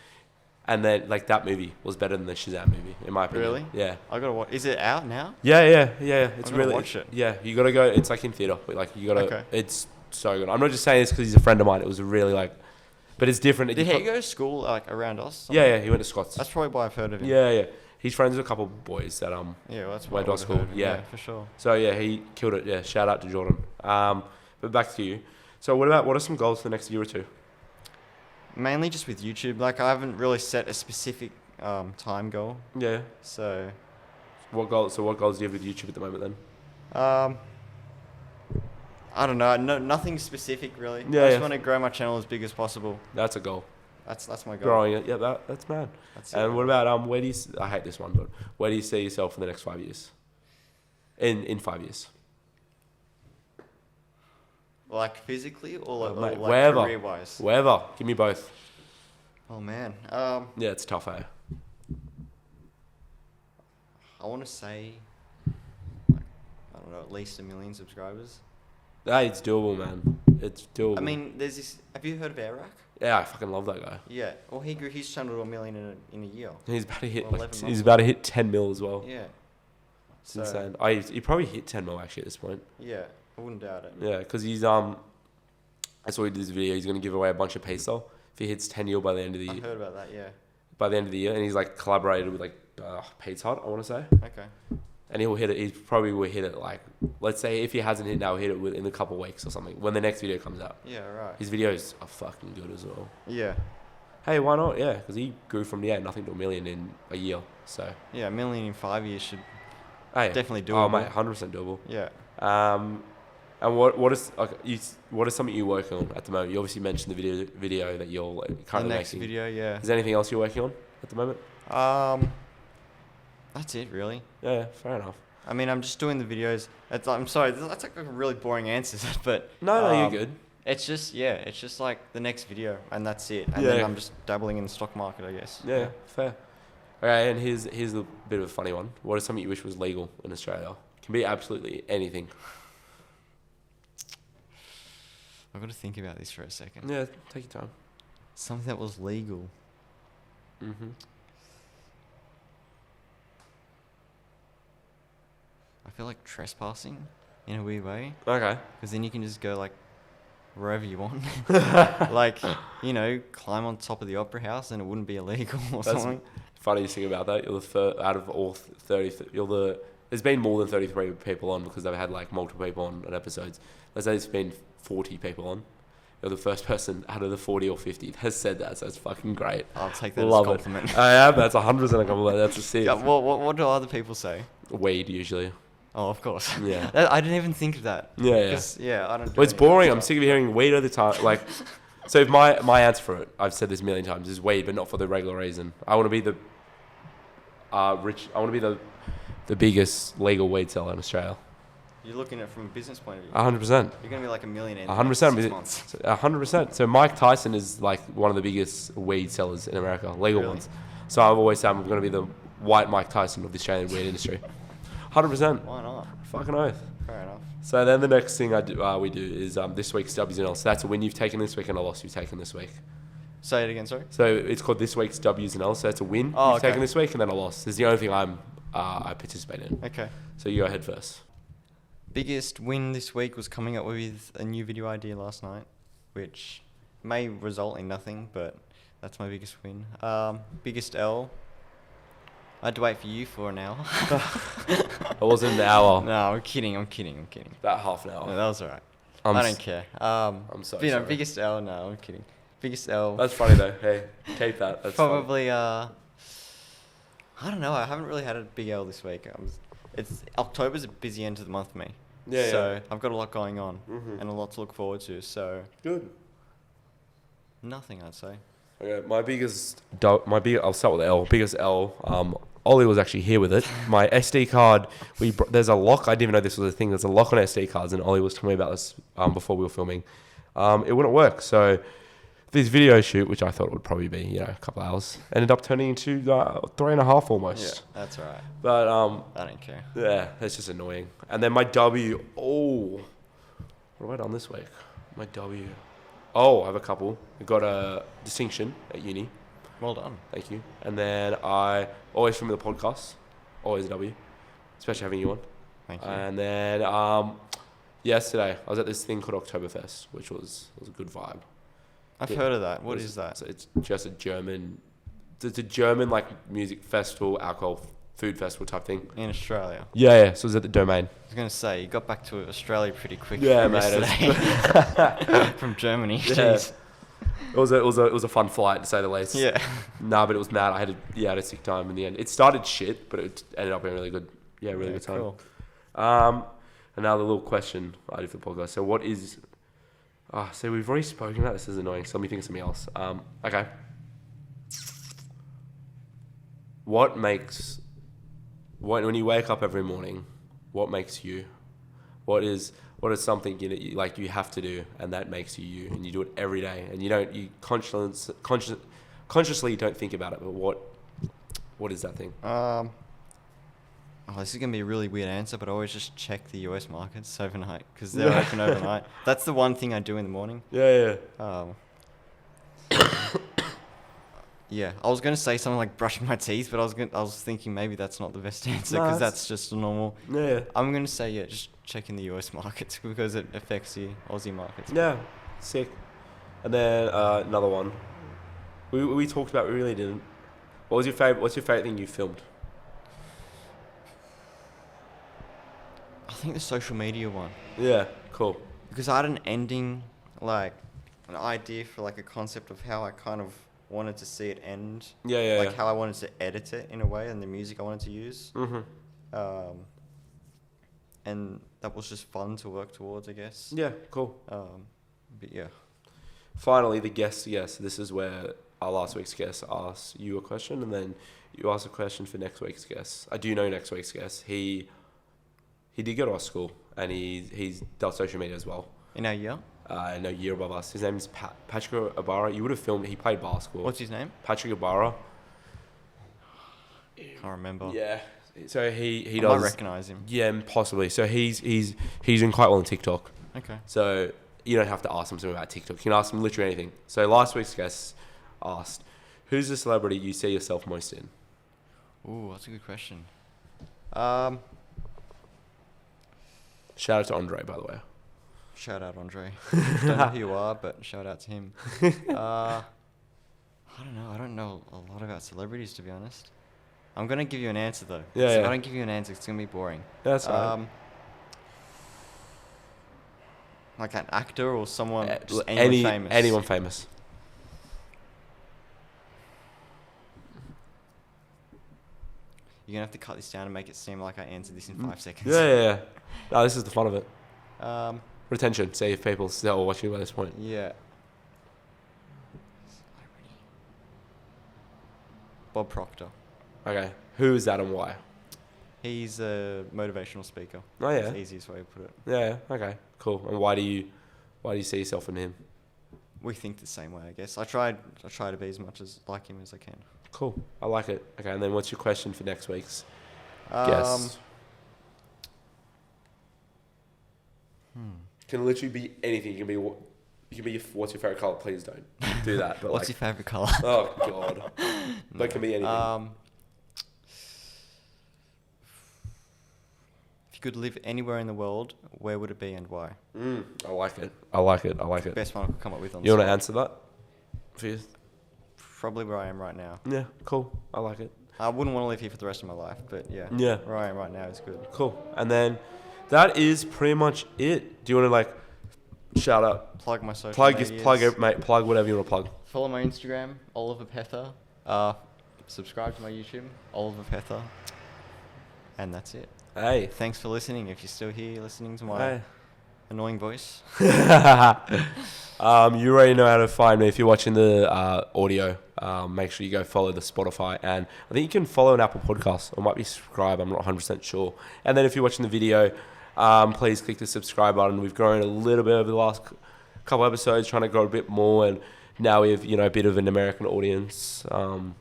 And then like that movie was better than the Shazam movie in my opinion.
Really?
Yeah.
I gotta watch. Is it out now?
Yeah. It's
gotta
really
watch it.
Yeah, you gotta go. It's like in theater, but like you gotta.
Okay.
It's so good. I'm not just saying this because he's a friend of mine. It was really like, but it's different.
Did he go to school like around us?
Yeah, he went to Scott's.
That's probably why I've heard of him.
Yeah. He's friends with a couple of boys that
Yeah, well, that's
went
why
to school. Yeah,
for sure.
So yeah, he killed it. Yeah, shout out to Jordan. But back to you. So what are some goals for the next year or two?
Mainly just with YouTube. Like I haven't really set a specific time goal.
Yeah.
So.
What goals do you have with YouTube at the moment then?
I don't know. Nothing specific really.
Yeah,
I just want to grow my channel as big as possible.
That's a goal.
That's my goal.
Growing it. Yeah, that's mad.
That's
And
it.
what about where do you? I hate this one, but where do you see yourself in the next 5 years? In 5 years.
Like physically or
Mate,
like
wherever.
career wise?
Wherever. Give me both.
Oh man.
Yeah, it's tough, eh?
I want to say, like, I don't know, at least 1 million subscribers.
Hey, it's doable, man. It's doable.
I mean, there's this. Have you heard of Airrack?
Yeah, I fucking love that guy.
Yeah. Well, he grew his channel to 1 million in a year.
He's about to hit.
Well,
Like,
11
he's
months
about to hit 10 mil as well.
Yeah.
It's insane. He probably hit 10 mil actually at this point.
Yeah, I wouldn't doubt it.
Yeah, because he's I saw he did this video. He's gonna give away a bunch of Peso if he hits 10 mil by the end of the
I
year.
heard about that. Yeah.
By the end of the year, and he's like collaborated with like Pete's Hut, I want to say.
Okay.
And he'll hit it. He probably will hit it like, let's say if he hasn't hit now, he'll hit it within a couple of weeks or something when the next video comes out.
Yeah. Right.
His videos are fucking good as well.
Yeah.
Hey, why not? Yeah, because he grew from nothing to 1 million in a year. So
Yeah, 1 million in 5 years should
hey,
definitely
Oh
doable.
mate, 100% doable.
Yeah.
And what is something you're working on at the moment? You obviously mentioned the video that you're
The
currently
next
making.
video, yeah.
Is there anything else you're working on at the moment?
That's it really.
Yeah, fair enough.
I mean, I'm just doing the videos. I'm sorry, that's like a really boring answer, but
No, you're good.
It's just like the next video, and that's it. And
Yeah.
then I'm just dabbling in the stock market, I guess.
Yeah, fair. Okay, and here's a bit of a funny one. What is something you wish was legal in Australia? Can be absolutely anything.
I've got to think about this for a second.
Yeah, take your time.
Something that was legal.
Mhm.
I feel like trespassing in a weird way,
Okay.
because then you can just go like wherever you want. Like, climb on top of the Opera House and it wouldn't be illegal or
That's
something.
funniest thing about that. You're the out of all 30. There's been more than 33 people on because they've had like multiple people on episodes. Let's say it's been 40 people on. You're the first person out of the 40 or 50 that has said that, so it's fucking great.
I'll take that
Love
as a
it.
compliment.
I am. That's 100% a compliment. That's a sick.
Yeah, what do other people say?
Weed usually.
Oh, of course.
Yeah.
I didn't even think of that.
Yeah.
'Cause, I don't. Do
Well, it's
any of that
boring. I'm
stuff.
sick of hearing weed all the time. Like, so if my answer for it, I've said this a million times, is weed, but not for the regular reason. I want to be the rich. I want to be the biggest legal weed seller in Australia.
You're looking at it from a business point of view.
100%.
You're gonna be like a millionaire.
100%.
6 months.
100%. So Mike Tyson is like one of the biggest weed sellers in America, legal
Really?
ones. So I've always said I'm going to be the white Mike Tyson of the Australian weed industry. 100%.
Why not?
Fucking oath.
Fair enough.
So then the next thing we do is this week's W's and L's. So that's a win you've taken this week and a loss you've taken this week.
Say it again, sorry.
So it's called this week's W's and L's. So it's a win
Oh,
you've
okay.
taken this week and then a loss. This is the only thing I participate in.
Okay.
So you go ahead first.
Biggest win this week was coming up with a new video idea last night, which may result in nothing, but that's my biggest win. Biggest L. I had to wait for you for an hour.
It wasn't an hour.
No, I'm kidding.
About half an hour.
No, that was alright.
I'm
I
s-
don't care.
I'm so
but, you know,
sorry.
biggest L. No, I'm kidding. Biggest L.
That's funny though. Hey, keep that. That's funny.
Probably. I don't know. I haven't really had a big L this week. It's October's a busy end to the month for me.
Yeah,
So
yeah.
I've got a lot going on
Mhm.
and a lot to look forward to. So
Good.
nothing, I'd say.
Okay, I'll start with the L. Biggest L. Ollie was actually here with it. My SD card. There's a lock. I didn't even know this was a thing. There's a lock on SD cards, and Ollie was telling me about this before we were filming. It wouldn't work. So this video shoot, which I thought it would probably be, a couple hours, ended up turning into 3.5 almost.
Yeah, that's alright.
But
I don't care.
yeah, it's just annoying. And then my W. Oh, what have I done this week? My W. Oh, I have a couple. I got a distinction at uni.
Well done.
Thank you. And then I always film the podcast. Always a W. Especially having you on.
Thank you.
And then yesterday I was at this thing called Oktoberfest, which was a good vibe.
I've
Yeah.
heard of that. What is that?
So it's just a German like music festival, alcohol, food festival type thing.
In Australia.
Yeah. So it was at the Domain.
I was going to say, you got back to Australia pretty quick
Yeah,
from
mate,
yesterday. From Germany.
Yeah.
Jeez.
It was a fun flight to say the least.
Yeah.
Nah, but it was mad. I had a sick time in the end. It started shit, but it ended up being really good. Yeah, really good time.
Cool.
And now the little question I do for the podcast. So what is? So we've already spoken about this. This is annoying. So let me think of something else. Okay. What makes when you wake up every morning? What makes you? What is something you have to do, and that makes you, and you do it every day, and you consciously don't think about it. But what is that thing?
This is going to be a really weird answer, but I always just check the US markets overnight because they're open overnight. That's the one thing I do in the morning.
Yeah.
Yeah, I was going to say something like brushing my teeth, but I was thinking maybe that's not the best answer
No,
because
that's-
that's just a normal.
Yeah.
I'm going to say, just checking the US markets because it affects the Aussie markets.
Yeah. Sick. And then another one. We talked about. We really didn't. What's your favorite thing you filmed?
I think the social media one.
Yeah. Cool.
Because I had an ending, like an idea for like a concept of how I kind of wanted to see it end.
Yeah.
Like how I wanted to edit it in a way and the music I wanted to use.
Mhm.
And that was just fun to work towards, I guess.
Yeah. Cool.
But yeah.
Finally, the guest. Yes, this is where our last week's guest asks you a question, and then you ask a question for next week's guest. I do know next week's guest. He did go to our school, and he's does social media as well.
In our year?
No year above us. His name is Patrick Ibarra. You would have filmed. He played basketball.
What's his name?
Patrick Ibarra.
Can't remember.
Yeah. So he
I
does.
might recognise him.
Yeah, possibly. So he's doing quite well on TikTok.
Okay.
So you don't have to ask him something about TikTok. You can ask him literally anything. So last week's guest asked, "Who's the celebrity you see yourself most in?"
Ooh, that's a good question.
Shout out to Andre, by the way.
Shout out, Andre. Don't know who you are, but shout out to him. I don't know. I don't know a lot about celebrities, to be honest. I'm going to give you an answer, though.
Yeah,
So
yeah.
if I don't give you an answer, it's going to be boring.
That's right.
Like an actor or someone, just
Anyone
anyone famous.
Anyone famous.
You're going to have to cut this down and make it seem like I answered this in 5 seconds.
Yeah. No, this is the fun of it.
Um,
Retention. See if people still watching by this point.
yeah. Bob Proctor.
Okay. Who is that and why?
He's a motivational speaker.
Oh,
That's
yeah.
the easiest way to put it.
Yeah. Okay. Cool. And why do you see yourself in him?
We think the same way, I guess. I try to be as much as like him as I can.
Cool. I like it. Okay. And then what's your question for next week's
Um,
guest? Can literally be anything. You can be what's your favorite color? Please don't do that. But
What's your favorite color?
Oh god. But it can be anything.
If you could live anywhere in the world, where would it be and why?
I like it. I like it.
Best one I could come up with on
You
the
want to
spot.
answer that? For you?
Probably where I am right now.
Yeah. Cool. I like it.
I wouldn't want to live here for the rest of my life, but yeah.
Yeah.
Right now is good.
Cool. And then that is pretty much it. Do you want to like shout out?
Plug my social
Plug
medias.
plug it, mate. Plug whatever you want to plug.
Follow my Instagram, Oliver Pether. Subscribe to my YouTube, Oliver Pether. And that's it.
Hey.
Thanks for listening. If you're still here listening to my
Hey.
annoying voice.
You already know how to find me. If you're watching the audio, make sure you go follow the Spotify. And I think you can follow an Apple Podcast or might be subscribe. I'm not 100% sure. And then if you're watching the video, please click the subscribe button. We've grown a little bit over the last couple episodes, trying to grow a bit more. And now we have, a bit of an American audience
Hello,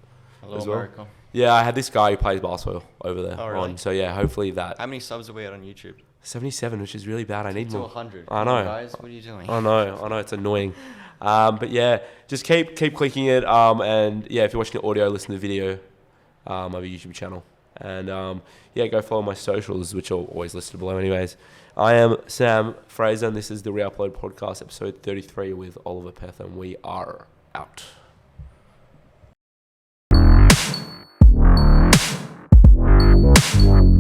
as well.
America.
Yeah, I had this guy who plays basketball over there.
Oh, really?
on. So yeah, hopefully that.
How many subs are we at on YouTube?
77, which is really bad. I need
To
more.
100.
I know.
Guys, what are you doing?
I know, it's annoying. But yeah, just keep clicking it. And yeah, if you're watching the audio, listen to the video. I have a YouTube channel. And yeah, go follow my socials, which are always listed below anyways. I am Sam Fraser, and this is the Reupload Podcast, episode 33 with Oliver Pether, and we are out.
One.